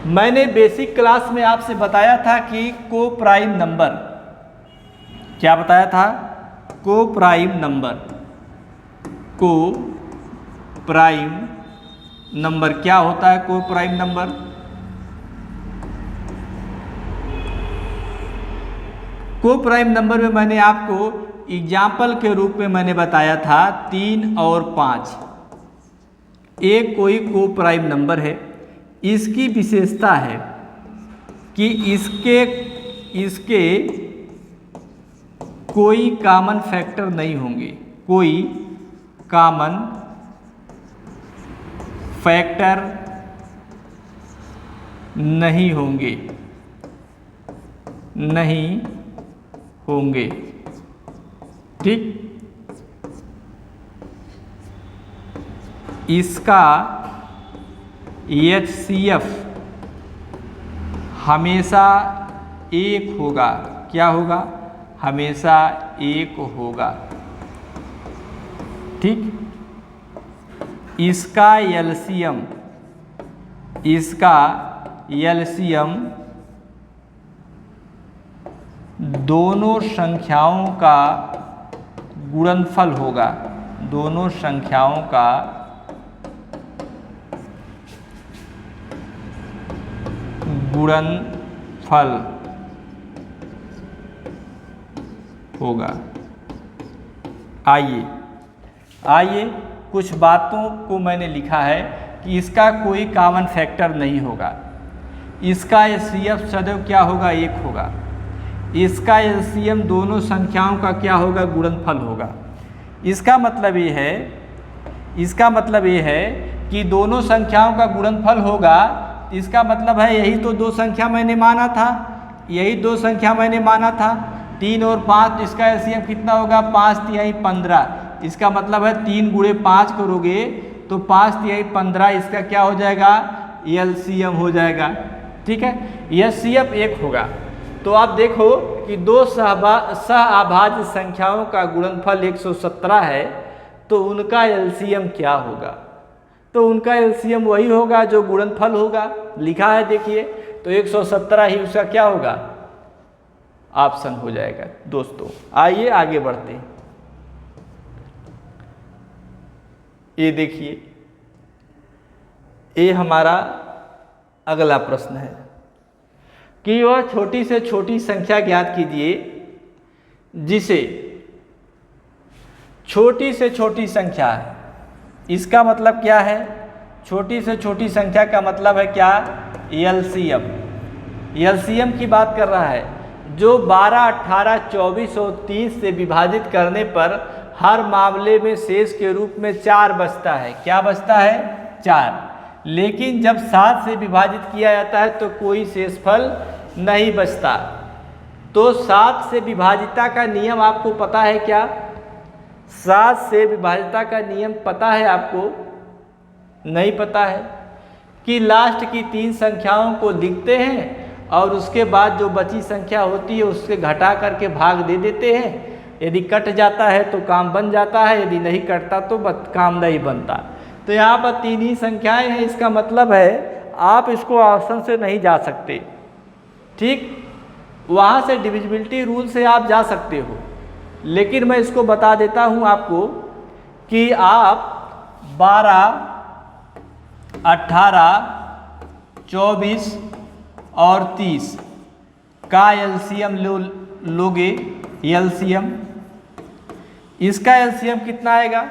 मैंने बेसिक क्लास में आपसे बताया था कि को प्राइम नंबर, क्या बताया था, को प्राइम नंबर, को प्राइम नंबर क्या होता है, को प्राइम नंबर, को प्राइम नंबर में मैंने आपको एग्जाम्पल के रूप में मैंने बताया था 3 और 5। एक कोई को प्राइम नंबर है, इसकी विशेषता है कि इसके कोई कॉमन फैक्टर नहीं होंगे, कोई कॉमन फैक्टर नहीं होंगे, नहीं होंगे। ठीक, इसका HCF हमेशा 1 होगा, क्या होगा, हमेशा 1 होगा। ठीक, इसका LCM, इसका LCM दोनों संख्याओं का गुणनफल होगा, दोनों संख्याओं का गुणनफल होगा। आइए कुछ बातों को मैंने लिखा है कि इसका कोई कॉमन फैक्टर नहीं होगा, इसका HCF सदैव क्या होगा, 1 होगा। इसका LCM दोनों संख्याओं का क्या होगा, गुणनफल होगा। इसका मतलब ये है कि दोनों संख्याओं का गुणनफल होगा। इसका मतलब है यही तो 2 संख्या मैंने माना था, यही 2 संख्या मैंने माना था 3 और 5। इसका LCM कितना होगा, 5 तिहाई 15। इसका मतलब है 3 गुणे 5 करोगे तो 5 तिहाई 15, इसका क्या हो जाएगा, LCM हो जाएगा। ठीक है, HCF 1 होगा। तो आप देखो कि 2 सहअभाज्य संख्याओं का गुणनफल 117 है, तो उनका LCM क्या होगा, तो उनका LCM वही होगा जो गुणनफल होगा, लिखा है देखिए। तो 117 ही उसका क्या होगा, ऑप्शन हो जाएगा। दोस्तों आइए आगे बढ़ते हैं। ये देखिए, ये हमारा अगला प्रश्न है कि वह छोटी से छोटी संख्या ज्ञात कीजिए जिसे छोटी से छोटी संख्या है। इसका मतलब क्या है, छोटी से छोटी संख्या का मतलब है क्या? एलसीएम। एलसीएम की बात कर रहा है, जो 12, 18, 24 और 30 से विभाजित करने पर हर मामले में शेष के रूप में 4 बचता है। क्या बचता है? 4। लेकिन जब 7 से विभाजित किया जाता है तो कोई शेषफल नहीं बचता। तो 7 से विभाजिता का नियम आपको पता है क्या? 7 से विभाजिता का नियम पता है आपको? नहीं पता है कि लास्ट की 3 संख्याओं को लिखते हैं और उसके बाद जो बची संख्या होती है उससे घटा करके भाग दे देते हैं। यदि कट जाता है तो काम बन जाता है, यदि नहीं कटता तो काम नहीं बनता। तो यहाँ पर 3 ही संख्याएं हैं, इसका मतलब है आप इसको ऑप्शन से नहीं जा सकते। ठीक, वहाँ से डिविजिबिलिटी रूल से आप जा सकते हो, लेकिन मैं इसको बता देता हूँ आपको कि आप 12, 18, 24 और 30 का एलसीएम लोगे। एलसीएम, इसका एलसीएम कितना आएगा?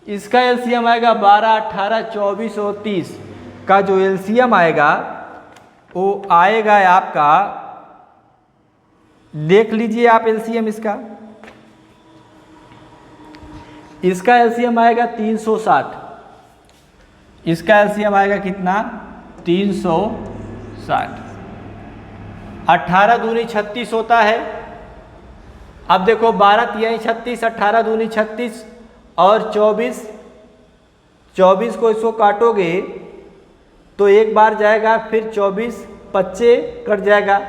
इसका एलसीएम आएगा 12, 18, 24 और 30 का जो एलसीएम आएगा वो आएगा आपका, देख लीजिए आप एलसीएम इसका एलसीएम आएगा 360। इसका एलसीएम आएगा कितना? 360। 18 दूनी 36 होता है। अब देखो 12 तिहाई 36, 18 दूनी 36 और 24 को इसको काटोगे तो एक बार जाएगा, फिर 24 बच्चे कट जाएगा,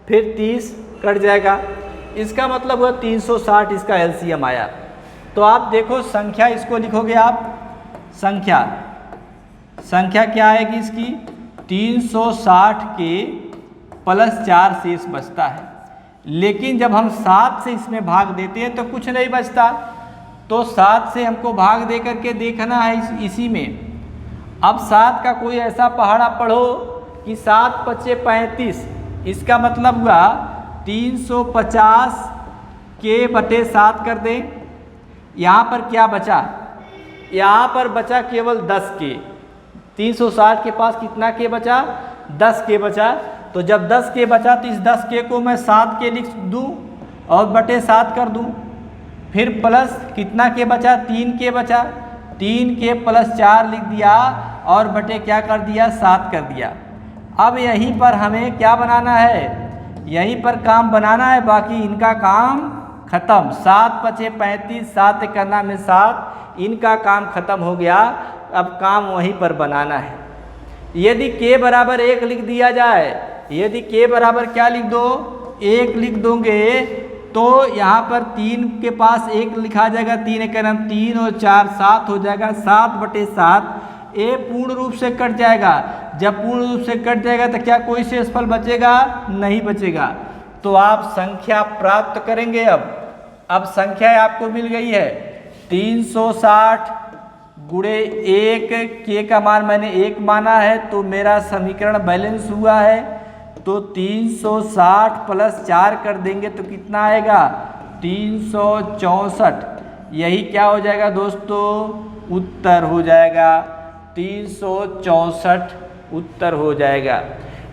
फिर 30 कट जाएगा। इसका मतलब हुआ 360 इसका एलसीएम आया। तो आप देखो संख्या, इसको लिखोगे आप संख्या क्या आएगी इसकी? 360 के +4 शेष बचता है। लेकिन जब हम 7 से इसमें भाग देते हैं तो कुछ नहीं बचता। तो 7 से हमको भाग दे करके देखना है इसी में। अब 7 का कोई ऐसा पहाड़ा पढ़ो कि 7 × 5 = 35। इसका मतलब हुआ 350 के बटे 7 कर दें। यहाँ पर क्या बचा? यहाँ पर बचा केवल 10 के। 360 के पास कितना के बचा? 10 के बचा। तो जब 10 के बचा तो इस 10 के को मैं 7 के लिख दूँ और बटे 7 कर दूँ। फिर प्लस कितना के बचा? 3 के बचा। 3 के +4 लिख दिया और बटे क्या कर दिया? 7 कर दिया। अब यहीं पर हमें क्या बनाना है? यहीं पर काम बनाना है, बाकी इनका काम खत्म। 7 × 5 = 35, 7 × 1 = 7, इनका काम खत्म हो गया। अब काम वहीं पर बनाना है। यदि k बराबर 1 लिख दिया जाए, यदि k बराबर क्या लिख दो? 1 लिख दोगे तो यहाँ पर 3 के पास 1 लिखा जाएगा। 3 × 3 और 4 7 हो जाएगा। 7/7 ये पूर्ण रूप से कट जाएगा। जब पूर्ण रूप से कट जाएगा तो क्या कोई शेषफल बचेगा? नहीं बचेगा। तो आप संख्या प्राप्त करेंगे। अब संख्या आपको मिल गई है 360 गुणे 1, k का मान मैंने 1 माना है तो मेरा समीकरण बैलेंस हुआ है। तो 360 + 4 कर देंगे तो कितना आएगा? 364। यही क्या हो जाएगा दोस्तों? उत्तर हो जाएगा। 364 उत्तर हो जाएगा।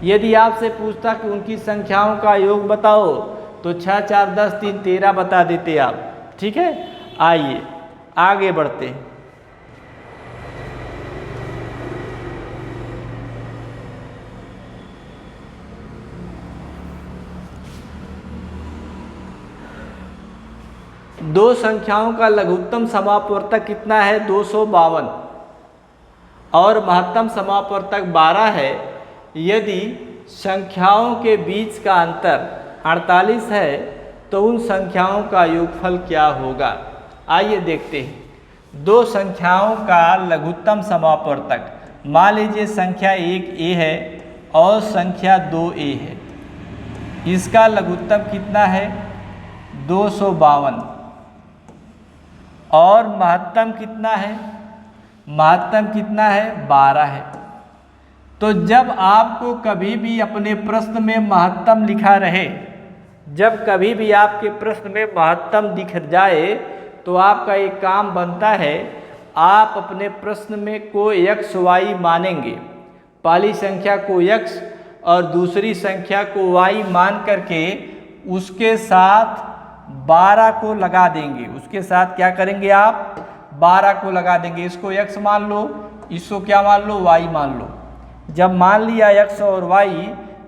यदि आपसे पूछता कि उनकी संख्याओं का योग बताओ तो 6, 4, 10, 3, 13 बता देते आप। ठीक है, आइए आगे बढ़ते हैं। दो संख्याओं का लघुत्तम समापवर्तक कितना है? 252 और महत्तम समापवर्तक 12 है। यदि संख्याओं के बीच का अंतर 48 है तो उन संख्याओं का योगफल क्या होगा? आइए देखते हैं। दो संख्याओं का लघुत्तम समापवर्तक, मान लीजिए संख्या 1a है और संख्या 2a है। इसका लघुत्तम कितना है? 252 और महत्तम कितना है? महत्तम कितना है? 12 है। तो जब आपको कभी भी अपने प्रश्न में महत्तम लिखा रहे, जब कभी भी आपके प्रश्न में महत्तम दिख जाए तो आपका एक काम बनता है आप अपने प्रश्न में कोई x y मानेंगे, पहली संख्या को x और दूसरी संख्या को y मान करके उसके साथ 12 को लगा देंगे। उसके साथ क्या करेंगे आप? 12 को लगा देंगे। इसको x मान लो, इसको क्या मान लो? y मान लो। जब मान लिया x और y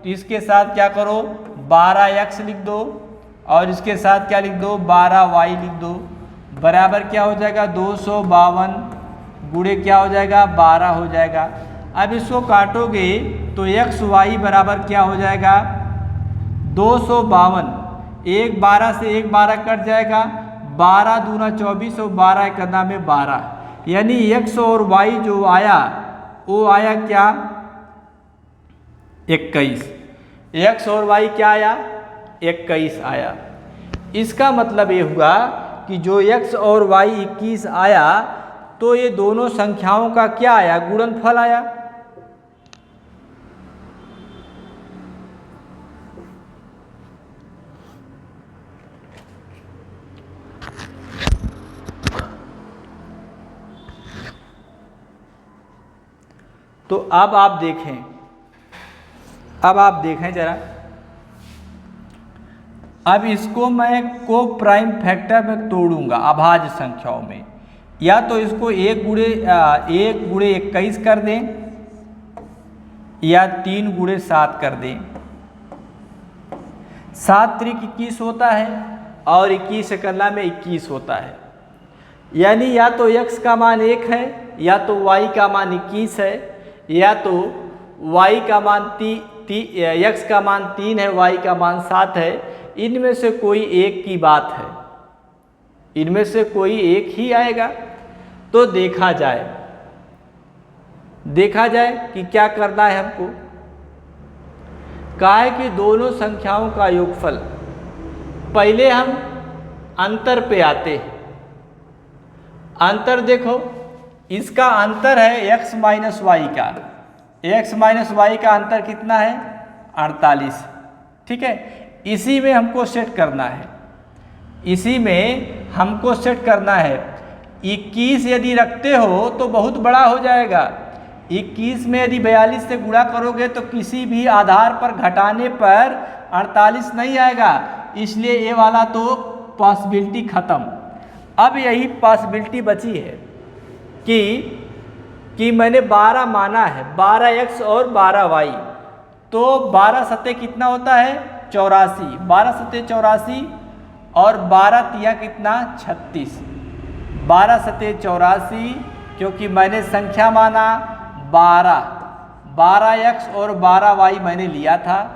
तो इसके साथ क्या करो? 12x लिख दो और इसके साथ क्या लिख दो? 12y लिख दो। बराबर क्या हो जाएगा? 252 गुणे क्या हो जाएगा? 12 हो जाएगा। अब इसको काटोगे तो x y बराबर क्या हो जाएगा? 252। एक 12 से एक 12 कट जाएगा, 12 दूना 24 और 12 एक अंदा में 12, यानी x और y जो आया वो आया क्या? 21। x और y क्या आया? 21 आया। इसका मतलब ये हुआ कि जो x और y 21 आया तो ये दोनों संख्याओं का क्या आया? गुणनफल आया। तो अब आप देखें जरा, अब इसको मैं को प्राइम फैक्टर में तोड़ूंगा अभाज्य संख्याओं में। या तो इसको 1 गुणे 21 कर दें या 3 गुणे 7 कर दें। 7 त्रिक 21 होता है और 21 एकला में 21 होता है, यानी या तो x का मान 1 है या तो y का मान 21 है या तो y का मान x का मान 3 है, y का मान 7 है। इनमें से कोई एक की बात है, इनमें से कोई एक ही आएगा। तो देखा जाए कि क्या करना है हमको। कहा है कि दोनों संख्याओं का योगफल। पहले हम अंतर पे आते हैं। अंतर देखो, इसका अंतर है x माइनस वाई का। x माइनस वाई का अंतर कितना है? 48। ठीक है, इसी में हमको सेट करना है, इसी में हमको सेट करना है। 21 यदि रखते हो तो बहुत बड़ा हो जाएगा। 21 में यदि 42 से गुणा करोगे तो किसी भी आधार पर घटाने पर 48 नहीं आएगा, इसलिए ये वाला तो पॉसिबिलिटी खत्म। अब यही पॉसिबिलिटी बची है कि मैंने 12 माना है, 12x और 12y, तो 12 सत्ते कितना होता है? 84। 12 सत्ते 84 और 12 तिया कितना? 36। 12 सत्ते 84, क्योंकि मैंने संख्या माना 12x और 12y मैंने लिया था।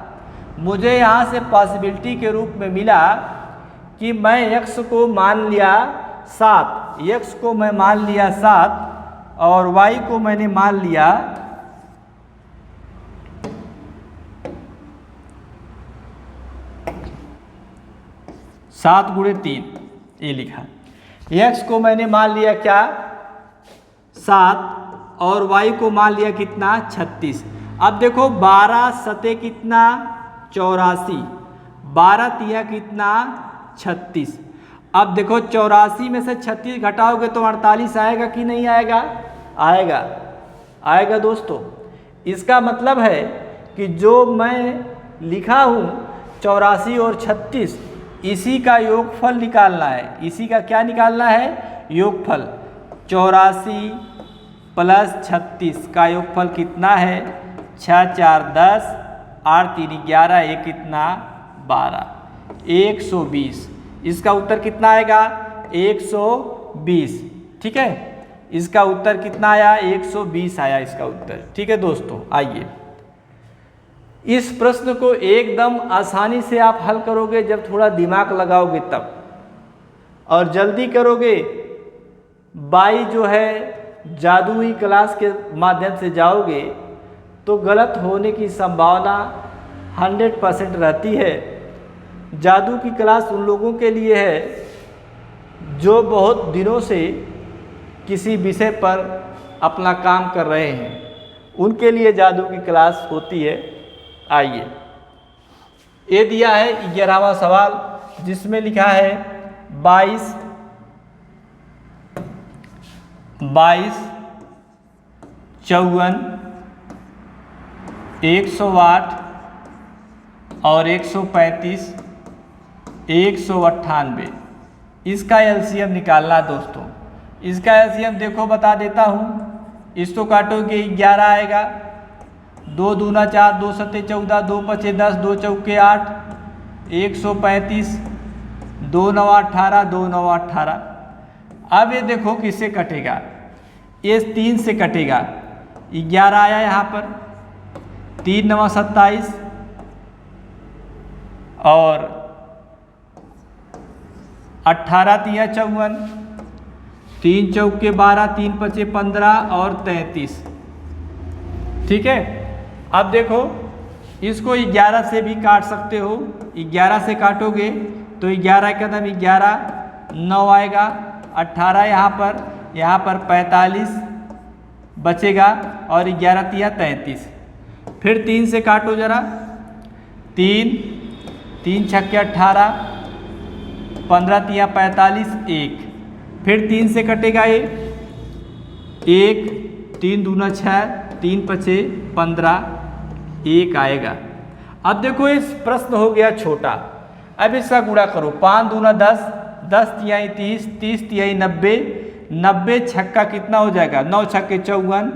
मुझे यहाँ से पॉसिबिलिटी के रूप में मिला कि मैं x को मान लिया 7, x को मैं मान लिया 7 और y को मैंने मान लिया 7 गुणे 3, ये लिखा। x को मैंने मान लिया क्या? 7 और y को मान लिया कितना? 36। अब देखो 12 सते कितना? 84, 12 तिया कितना? 36। अब देखो 84 में से 36 घटाओगे तो 48 आएगा कि नहीं आएगा? आएगा दोस्तों। इसका मतलब है कि जो मैं लिखा हूँ 84 और 36, इसी का योगफल निकालना है। इसी का क्या निकालना है? योगफल। 84 प्लस 36 का योगफल कितना है? 6 4 10, 8 3 11, ये कितना? 12, 120। इसका उत्तर कितना आएगा? 120। ठीक है, इसका उत्तर कितना आया? 120 आया इसका उत्तर। ठीक है दोस्तों, आइए इस प्रश्न को एकदम आसानी से आप हल करोगे जब थोड़ा दिमाग लगाओगे तब, और जल्दी करोगे। बाई जो है जादुई क्लास के माध्यम से जाओगे तो गलत होने की संभावना 100% रहती है। जादू की क्लास उन लोगों के लिए है जो बहुत दिनों से किसी विषय पर अपना काम कर रहे हैं, उनके लिए जादू की क्लास होती है। आइए, ये दिया है 11वां सवाल, जिसमें लिखा है 22, 54, 108 और 135, 198। इसका एलसीएम निकालना दोस्तों। इसका एलसीएम देखो बता देता हूँ। इसको काटोगे 11 आएगा, 2 दूना 4, 2 सत्ते 14, 2 पचे 10, 2 चौके 8, 135, 2 नवा 18, 2 नवा 18। अब ये देखो किससे कटेगा, ये 3 से कटेगा। 11 आया यहाँ पर, 3 नवा 27 और 18 तिया 54, 3 चौके 12, 3 पचे 15 और 33। ठीक है। अब देखो इसको 11 से भी काट सकते हो। 11 से काटोगे तो 11 का दाम 11, 9 आएगा, 18 यहाँ पर 45 बचेगा और 11 तिया 33। फिर 3 से काटो जरा, 3 छक्के 18, 15 तिया 45, 1। फिर 3 से कटेगा ये 1, 3 दूना 6, 3 पचे 15, 1 आएगा। अब देखो इस प्रश्न हो गया छोटा। अब इसका गुणा करो, 5 दूना 10, 10 तिहाई 30, 30 तिहाई 90, 90 छक्का कितना हो जाएगा, 9 छक्के 54,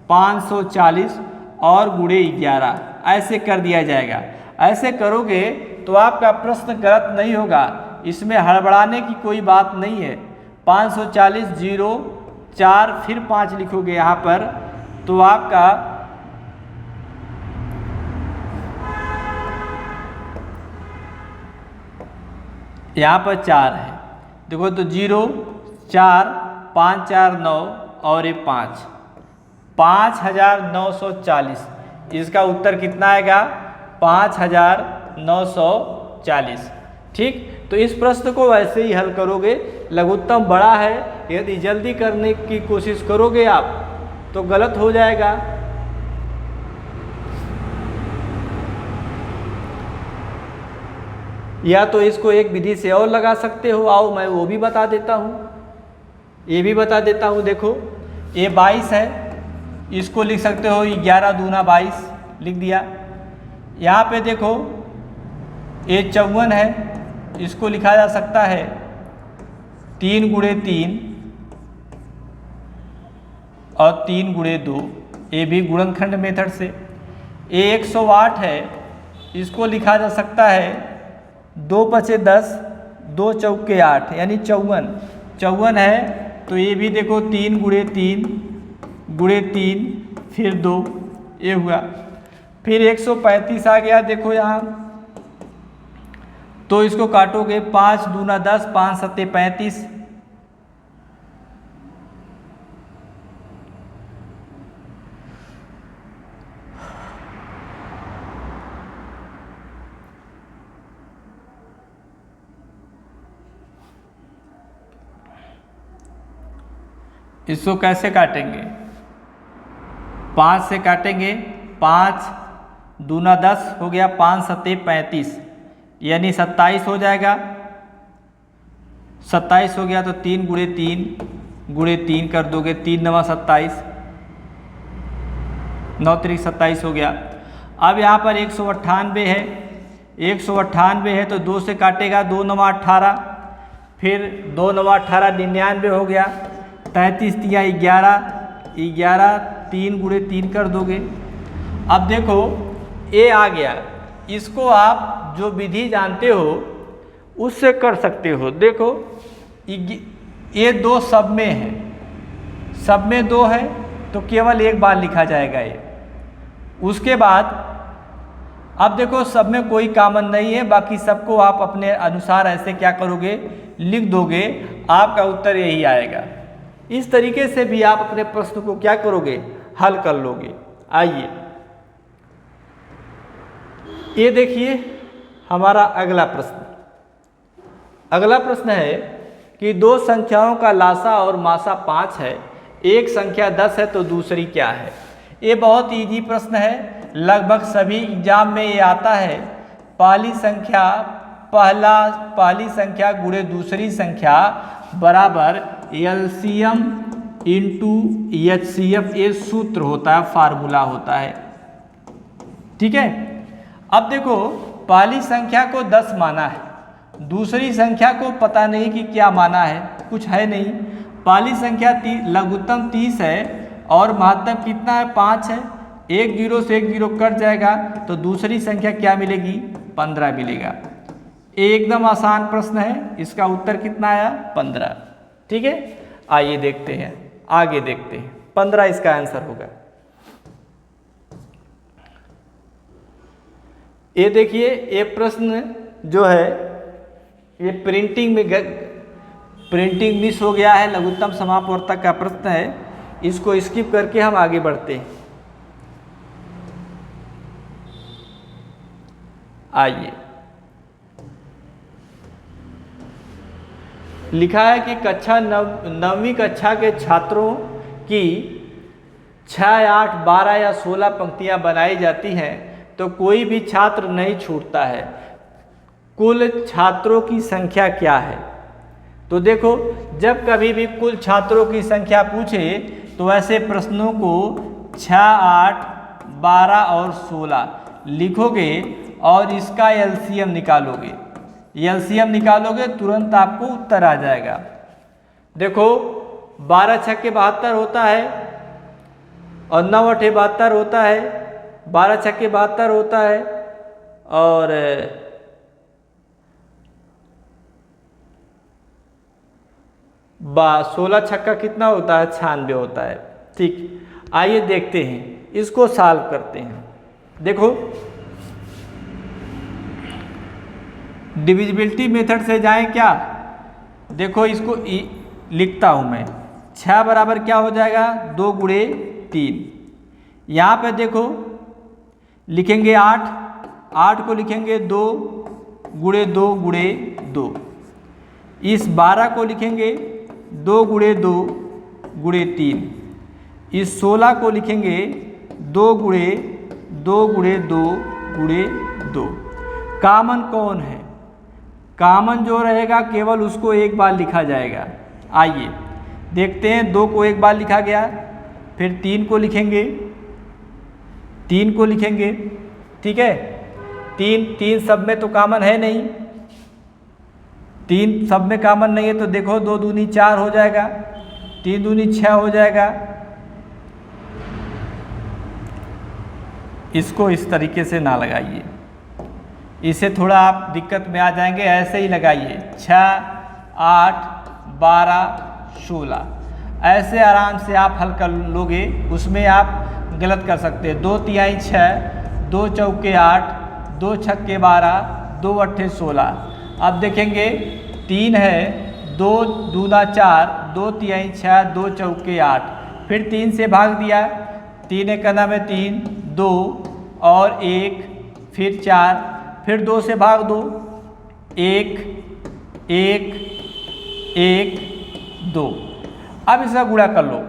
540 और गुणे 11। ऐसे कर दिया जाएगा। ऐसे करोगे तो आपका प्रश्न गलत नहीं होगा, इसमें हड़बड़ाने की कोई बात नहीं है। 540 0 4 फिर 5 लिखोगे यहाँ पर तो आपका यहाँ पर 4 है। देखो तो 0 4 5 4 9 और ये 5, 5940। इसका उत्तर कितना आएगा, 5940। ठीक। तो इस प्रश्न को वैसे ही हल करोगे। लघुत्तम बड़ा है, यदि जल्दी करने की कोशिश करोगे आप तो गलत हो जाएगा। या तो इसको एक विधि से और लगा सकते हो, आओ मैं वो भी बता देता हूँ। ये भी बता देता हूँ। देखो ये 22 है, इसको लिख सकते हो 11 दूना 22 लिख दिया। यहाँ पे देखो ये 54 है, इसको लिखा जा सकता है 3 गुणे 3 और 3 गुणे 2, ये भी गुणनखंड मेथड से। ये 108 है, इसको लिखा जा सकता है 2 पचे 10, 2 चौके 8 यानी 54 है। तो ये भी देखो 3 गुणे 3 गुणे 3 फिर 2, ये हुआ। फिर 135 आ गया, देखो यहाँ तो इसको काटोगे 5 दूना 10, 5 सत्ते 35, इसको कैसे काटेंगे, 5 से काटेंगे। 5 दूना 10 हो गया, 5 सत्ते 35 यानी 27 हो जाएगा। 27 हो गया तो 3 गुणे 3 कर दोगे, 3 नवा 27, 9 त्रिक 27 हो गया। अब यहाँ पर 198 है, 198 है तो 2 से काटेगा, 2 नवा 18, फिर 2 नवा 18 99 हो गया। 33 तिया 11, 3 गुणे 3 कर दोगे। अब देखो ये आ गया, इसको आप जो विधि जानते हो उससे कर सकते हो। देखो ये 2 सब में है, सब में 2 है तो केवल एक बार लिखा जाएगा ये। उसके बाद अब देखो सब में कोई कॉमन नहीं है, बाकी सबको आप अपने अनुसार ऐसे क्या करोगे, लिख दोगे, आपका उत्तर यही आएगा। इस तरीके से भी आप अपने प्रश्न को क्या करोगे, हल कर लोगे। आइए ये देखिए हमारा अगला प्रश्न। अगला प्रश्न है कि 2 संख्याओं का लासा और मासा 5 है, एक संख्या 10 है तो दूसरी क्या है। ये बहुत इजी प्रश्न है, लगभग सभी एग्जाम में ये आता है। पहली संख्या गुणे दूसरी संख्या बराबर एलसीएम इंटू HCF ये सूत्र होता है, फार्मूला होता है। ठीक है, अब देखो पहली संख्या को 10 माना है, दूसरी संख्या को पता नहीं कि क्या माना है, कुछ है नहीं। पहली संख्या लघुत्तम 30 है और महत्तम कितना है, 5 है। एक जीरो से एक जीरो कट जाएगा तो दूसरी संख्या क्या मिलेगी, 15 मिलेगा। एकदम आसान प्रश्न है, इसका उत्तर कितना आया, 15। ठीक है, आइए देखते हैं, आगे देखते हैं। 15 इसका आंसर होगा। ये देखिए, ये प्रश्न जो है ये प्रिंटिंग मिस हो गया है, लघुत्तम समापवर्तक का प्रश्न है। इसको स्किप करके हम आगे बढ़ते हैं। आइए, लिखा है कि नवीं कक्षा के छात्रों की 6, 8, 12 या 16 पंक्तियां बनाई जाती हैं तो कोई भी छात्र नहीं छूटता है। कुल छात्रों की संख्या क्या है? तो देखो, जब कभी भी कुल छात्रों की संख्या पूछे तो ऐसे प्रश्नों को 6, 8, 12 और 16 लिखोगे और इसका LCM निकालोगे। LCM निकालोगे तुरंत आपको उत्तर आ जाएगा। देखो, 12 छक्के 72 होता है और 9 अठे 72 होता है, 12 छक्के 72 होता है और 16 छक्का कितना होता है, 96 होता है। ठीक, आइए देखते हैं, इसको सॉल्व करते हैं। देखो, डिविजिबिलिटी मेथड से जाएं क्या? देखो, इसको लिखता हूं मैं। 6 बराबर क्या हो जाएगा, 2 गुणे 3। यहाँ पे देखो लिखेंगे 8 को लिखेंगे 2 गुणे 2 गुणे 2। इस 12 को लिखेंगे 2 गुणे 2 गुणे 3। इस 16 को लिखेंगे 2 गुणे 2 गुणे 2 गुणे 2। कॉमन कौन है? कॉमन जो रहेगा केवल उसको एक बार लिखा जाएगा। आइए देखते हैं, 2 को एक बार लिखा गया, फिर 3 को लिखेंगे, 3 को लिखेंगे। ठीक है, 3 सब में तो कॉमन है नहीं, 3 सब में कॉमन नहीं है तो देखो 2 दूनी 4 हो जाएगा, 3 दूनी 6 हो जाएगा। इसको इस तरीके से ना लगाइए, इसे थोड़ा आप दिक्कत में आ जाएंगे। ऐसे ही लगाइए 6, 8, 12, 16, ऐसे आराम से आप हल कर लोगे। उसमें आप गलत कर सकते हैं। 2 तिहाई 6, 2 चौके 8, 2 छक्के 12, 2 अट्ठे 16। अब देखेंगे 3 है, 2 दूना 4, 2 तिहाई 6, 2 चौके 8, फिर 3 से भाग दिया, 3 एक कना में 3, 2 और 1, फिर 4, फिर 2 से भाग दो, 1, 1, 1, 2। अब इसका गुणा कर लो।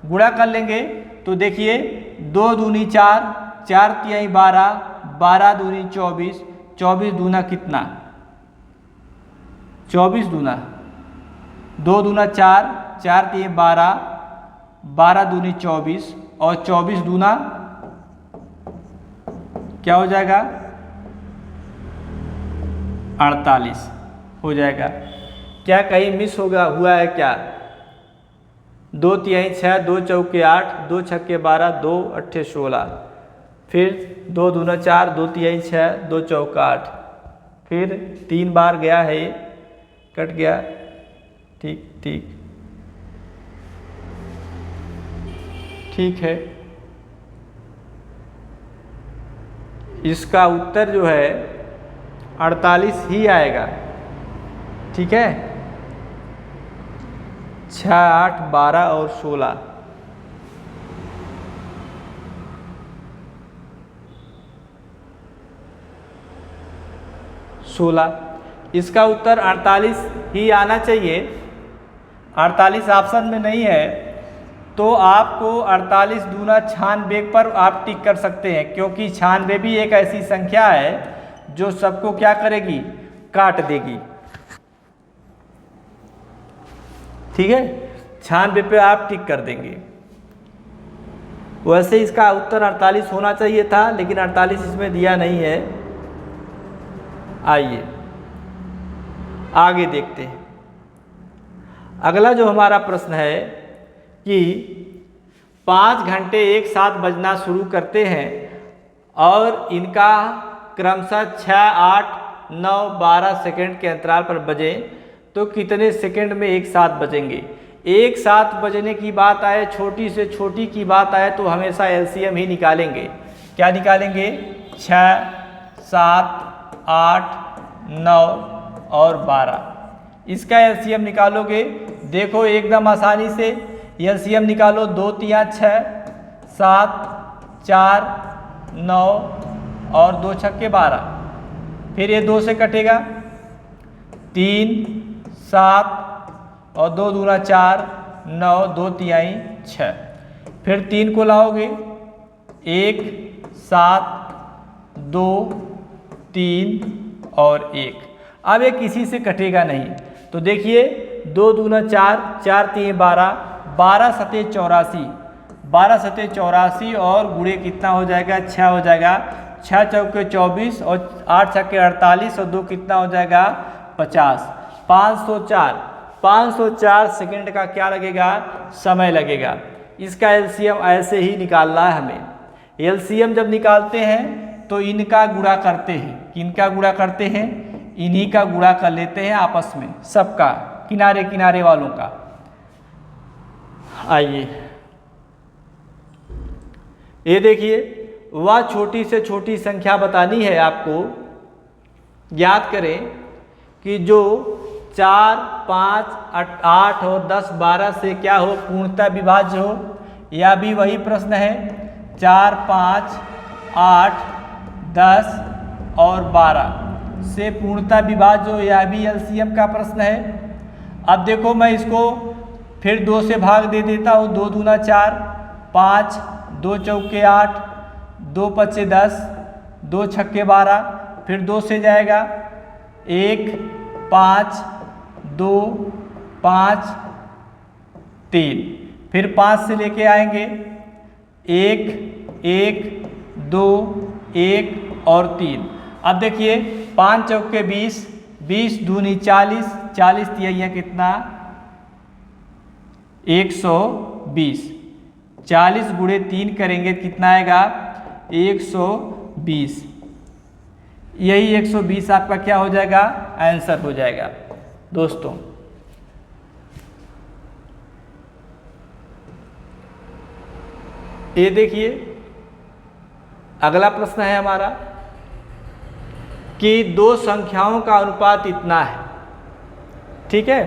गुणा कर लेंगे तो देखिए 2 दूनी 4, 4 तिहाई 12, 12 दूनी 24, 24 दूना कितना, 24 दूना 2 दूना 4, 4 तिहाई 12, 12 दूनी 24 और 24 दूना क्या हो जाएगा, 48 हो जाएगा। क्या कहीं मिस हुआ है क्या? 2 तिहाई 6, 2 चौके 8, 2 छक्के 12, 2 अट्ठे 16, फिर 2 दूना 4, 2 तिहाई 6, 2 चौका 8, फिर 3 बार गया है, ये कट गया। ठीक ठीक ठीक है, इसका उत्तर जो है 48 ही आएगा। ठीक है, 6, 8, 12 और 16। इसका उत्तर 48 ही आना चाहिए। 48 ऑप्शन में नहीं है तो आपको 48 दूना 96 पर आप टिक कर सकते हैं, क्योंकि 96 भी एक ऐसी संख्या है जो सबको क्या करेगी, काट देगी। ठीक है, 96 पे आप टिक कर देंगे। वैसे इसका उत्तर 48 होना चाहिए था, लेकिन 48 इसमें दिया नहीं है। आइए आगे देखते हैं। अगला जो हमारा प्रश्न है कि 5 घंटे एक साथ बजना शुरू करते हैं और इनका क्रमशः 6, 8, 9, 12 सेकंड के अंतराल पर बजें तो कितने सेकंड में एक साथ बजेंगे। एक साथ बजने की बात आए, छोटी से छोटी की बात आए तो हमेशा एलसीएम ही निकालेंगे। क्या निकालेंगे? 6, 7, 8, 9 और 12। इसका एलसीएम निकालोगे, देखो एकदम आसानी से एलसीएम निकालो। 2 तिया 6, 7, 4, 9 और 2 छक्के 12। फिर ये 2 से कटेगा, 3, 7 और 2 दूना 4, 9, 2 तिहाई 6। फिर 3 को लाओगे, 1, 7, 2, 3 और 1। अब ये किसी से कटेगा नहीं, तो देखिए 2 दूना 4, 4 तिहाई 12, 12 सते 84, 12 सते 84 और गुणे कितना हो जाएगा? 6 हो जाएगा। 6 चौके 24 और 8 छक्के 48 और 2 कितना हो जाएगा? 50। 504 सेकंड का क्या लगेगा? समय लगेगा। इसका एलसीएम ऐसे ही निकालना है हमें। एलसीएम जब निकालते हैं तो इनका गुणा करते हैं। किनका गुणा करते हैं? इन्हीं का गुणा कर लेते हैं आपस में, सबका, किनारे किनारे वालों का। आइए ये देखिए, वह छोटी से छोटी संख्या बतानी है आपको। याद करें कि जो 4, 5, 8 और 10, 12 से क्या हो? पूर्णतः विभाज्य हो। यह भी वही प्रश्न है। 4, 5, 8, 10 और 12 से पूर्णतः विभाज्य हो। यह भी एलसीएम का प्रश्न है। अब देखो मैं इसको फिर 2 से भाग दे देता हूँ। 2 दूना 4, 5, 2 चौके 8, 2 पच्चे 10, 2 छक्के 12। फिर 2 से जाएगा, 1, 5, 2, 5, 3। फिर 5 से लेके आएंगे, 1, 1, 2, 1 और 3। अब देखिए 5 चौके 20, 20 दूनी 40, 40 तिहाइयाँ कितना? 120। 40 गुणे 3 करेंगे कितना आएगा? 120। यही 120 आपका क्या हो जाएगा? आंसर हो जाएगा। दोस्तों ये देखिए, अगला प्रश्न है हमारा कि 2 संख्याओं का अनुपात इतना है, ठीक है,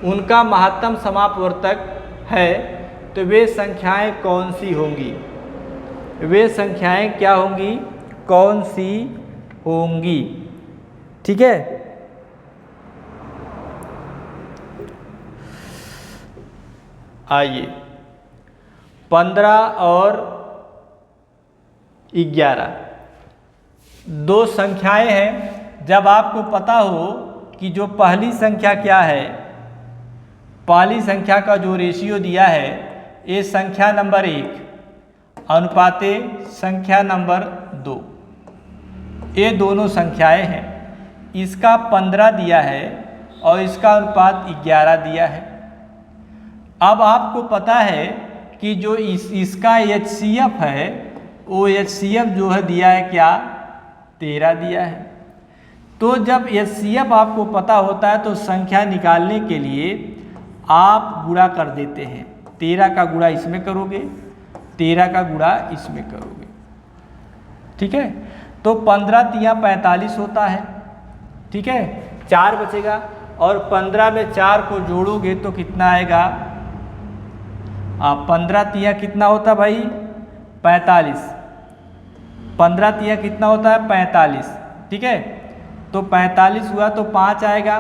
उनका महत्तम समापवर्तक है, तो वे संख्याएं कौन सी होंगी? वे संख्याएं क्या होंगी? कौन सी होंगी? ठीक है। आइए 15 और 11 2 संख्याएं हैं। जब आपको पता हो कि जो पहली संख्या क्या है, पहली संख्या का जो रेशियो दिया है, ये संख्या नंबर 1 अनुपाते संख्या नंबर 2, ये दोनों संख्याएं हैं। इसका 15 दिया है और इसका अनुपात 11 दिया है। अब आपको पता है कि जो इसका HCF है, वो HCF जो है दिया है क्या? 13 दिया है। तो जब HCF आपको पता होता है तो संख्या निकालने के लिए आप गुणा कर देते हैं। 13 का गुणा इसमें करोगे, 13 का गुणा इसमें करोगे, ठीक है। तो 15 तिया 45 होता है, ठीक है। 4 बचेगा और 15 में 4 को जोड़ोगे तो कितना आएगा? 15 तिया कितना होता भाई? 45। 15 तिया कितना होता है? 45, ठीक है। तो 45 हुआ तो 5 आएगा,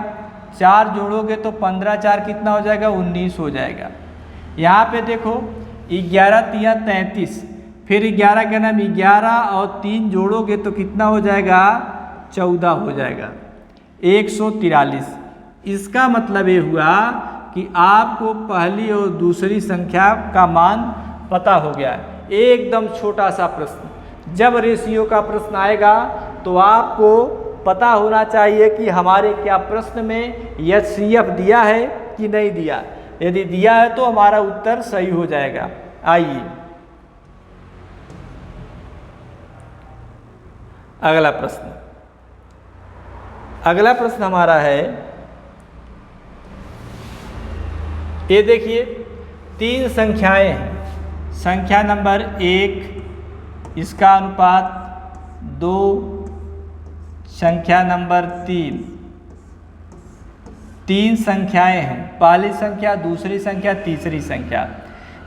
4 जोड़ोगे तो 15 4 कितना हो जाएगा? 19 हो जाएगा। यहाँ पे देखो 11 तिया 33, फिर 11 का नाम 11 और 3 जोड़ोगे तो कितना हो जाएगा? 14 हो जाएगा। 143। इसका मतलब ये हुआ कि आपको पहली और दूसरी संख्या का मान पता हो गया है। एकदम छोटा सा प्रश्न। जब रेशियो का प्रश्न आएगा तो आपको पता होना चाहिए कि हमारे क्या प्रश्न में HCF दिया है कि नहीं दिया। यदि दिया है तो हमारा उत्तर सही हो जाएगा। आइए अगला प्रश्न। अगला प्रश्न हमारा है, ये देखिए 3 संख्याएं हैं। संख्या नंबर 1 इसका अनुपात 2, संख्या नंबर 3 संख्याएं हैं। पहली संख्या, दूसरी संख्या, तीसरी संख्या।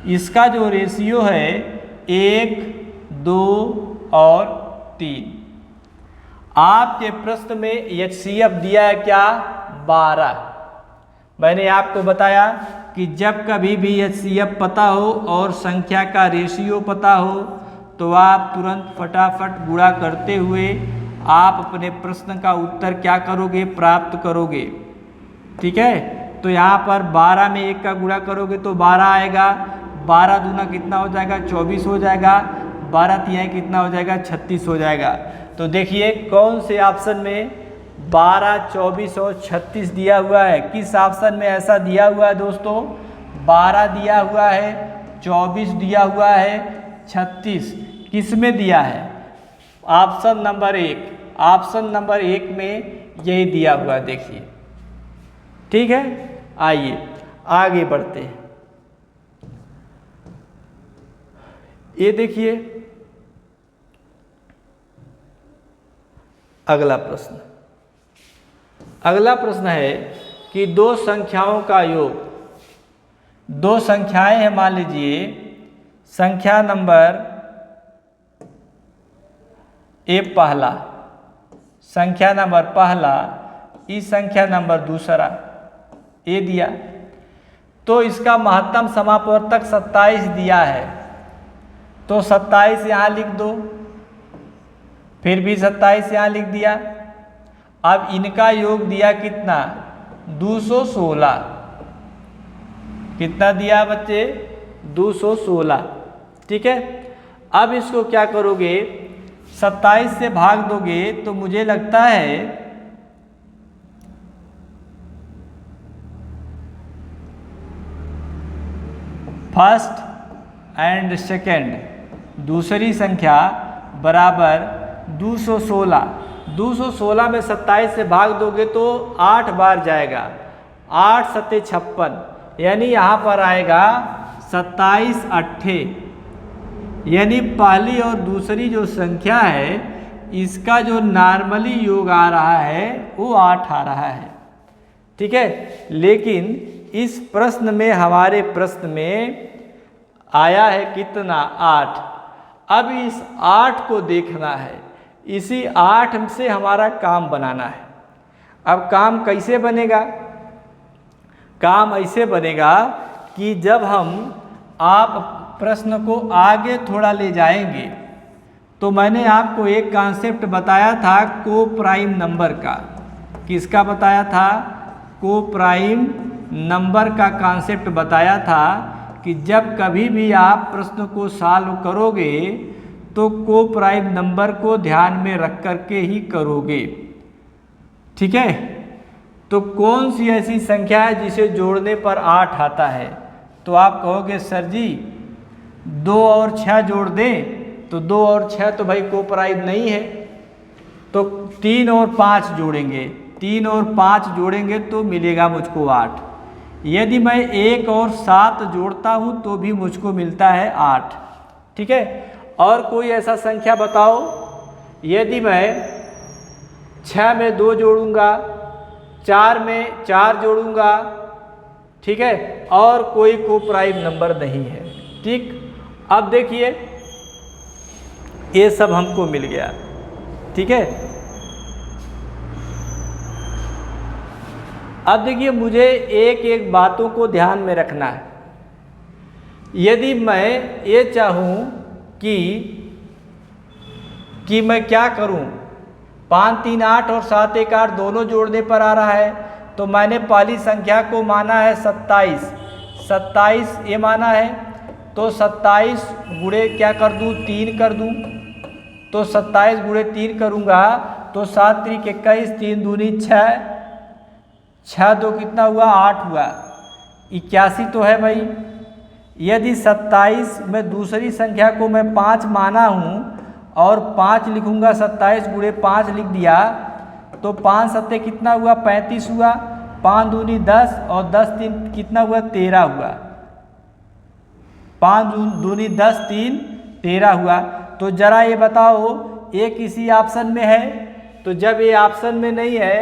इसका जो रेशियो है 1, 2 और 3। आपके प्रश्न में HCF दिया है क्या? 12। मैंने आपको बताया कि जब कभी भी HCF पता हो और संख्या का रेशियो पता हो तो आप तुरंत फटाफट गुणा करते हुए आप अपने प्रश्न का उत्तर क्या करोगे? प्राप्त करोगे। ठीक है, तो यहाँ पर 12 में 1 का गुणा करोगे तो 12 आएगा। 12 दूना कितना हो जाएगा? 24 हो जाएगा। 12 तिहाई कितना हो जाएगा? 36 हो जाएगा। तो देखिए कौन से ऑप्शन में 12, 24 और 36 दिया हुआ है। किस ऑप्शन में ऐसा दिया हुआ है दोस्तों? 12 दिया हुआ है, 24 दिया हुआ है, 36 किस में दिया है? Option number 1। ऑप्शन नंबर 1 में यही दिया हुआ है। देखिए, ठीक है, आइए आगे बढ़ते हैं। ये देखिए अगला प्रश्न। अगला प्रश्न है कि 2 संख्याओं का योग। 2 संख्याएं हैं, मान लीजिए संख्या नंबर पहला, संख्या नंबर पहला, इस संख्या नंबर दूसरा, ये दिया। तो इसका महत्तम समापवर्तक 27 दिया है, तो 27 यहाँ लिख दो, फिर भी 27 यहाँ लिख दिया। अब इनका योग दिया कितना? 216। कितना दिया बच्चे? 216। ठीक है, अब इसको क्या करोगे? 27 से भाग दोगे तो मुझे लगता है फर्स्ट एंड सेकेंड, दूसरी संख्या बराबर 216। 216 में 27 से भाग दोगे तो 8 बार जाएगा। 8 सत्ते 56, यानी यहाँ पर आएगा 27 अट्ठे, यानी पहली और दूसरी जो संख्या है इसका जो नॉर्मली योग आ रहा है वो 8 आ रहा है। ठीक है, लेकिन इस प्रश्न में, हमारे प्रश्न में आया है कितना? 8। अब इस 8 को देखना है, इसी 8 से हमारा काम बनाना है। अब काम कैसे बनेगा? काम ऐसे बनेगा कि जब हम आप प्रश्न को आगे थोड़ा ले जाएंगे तो मैंने आपको एक कॉन्सेप्ट बताया था को प्राइम नंबर का। किसका बताया था? को प्राइम नंबर का कॉन्सेप्ट बताया था कि जब कभी भी आप प्रश्न को सॉल्व करोगे तो को प्राइम नंबर को ध्यान में रख करके ही करोगे। ठीक है, तो कौन सी ऐसी संख्या है जिसे जोड़ने पर 8 आता है? तो आप कहोगे सर जी 2 और 6 जोड़ दें, तो 2 और 6 तो भाई को प्राइम नहीं है, तो 3 और 5 जोड़ेंगे। 3 और 5 जोड़ेंगे तो मिलेगा मुझको 8। यदि मैं 1 और 7 जोड़ता हूँ तो भी मुझको मिलता है 8। ठीक है, और कोई ऐसा संख्या बताओ। यदि मैं 6 में 2 जोड़ूंगा, 4 में 4 जोड़ूंगा, ठीक है, और कोई को प्राइम नंबर नहीं है। ठीक, अब देखिए ये सब हमको मिल गया। ठीक है, अब देखिए मुझे एक एक बातों को ध्यान में रखना है। यदि मैं ये चाहूँ कि मैं क्या करूँ, 5 3 8 और 7 1 8 दोनों जोड़ने पर आ रहा है, तो मैंने पहली संख्या को माना है 27, 27 ये माना है, तो 27 गुणे क्या कर दूँ, 3 कर दूँ, तो 27 गुणे 3 करूँगा तो 7 त्रिक 21, 3 दूनी 6, 6 दो कितना हुआ, 8 हुआ, 81 तो है भाई। यदि 27 में दूसरी संख्या को मैं 5 माना हूँ और 5 लिखूँगा, 27 गुणे 5 लिख दिया, तो 5 सत्ते कितना हुआ, 35 हुआ, 5 दूनी 10 और 10 तीन कितना हुआ, 13 हुआ, 5 दूनी 10, 3 13 हुआ। तो जरा ये बताओ ये किसी ऑप्शन में है? तो जब ये ऑप्शन में नहीं है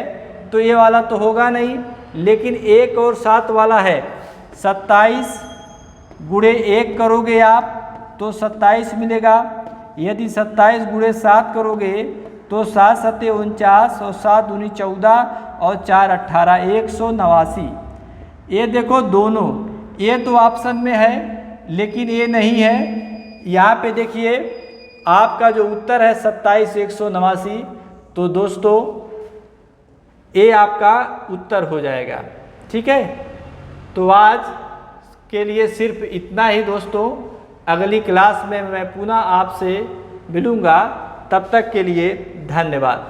तो ये वाला तो होगा नहीं, लेकिन 1 और 7 वाला है। 27 गुणे 1 करोगे आप तो 27 मिलेगा, यदि 27 गुणे 7 करोगे तो 7 सत्ते 49 और 7 दूनी 14 और 4 18, 189। ये देखो दोनों, ये तो ऑप्शन में है लेकिन ये नहीं है। यहाँ पे देखिए आपका जो उत्तर है 27 189, तो दोस्तों ये आपका उत्तर हो जाएगा। ठीक है, तो आज के लिए सिर्फ इतना ही दोस्तों। अगली क्लास में मैं पुनः आपसे मिलूँगा, तब तक के लिए धन्यवाद।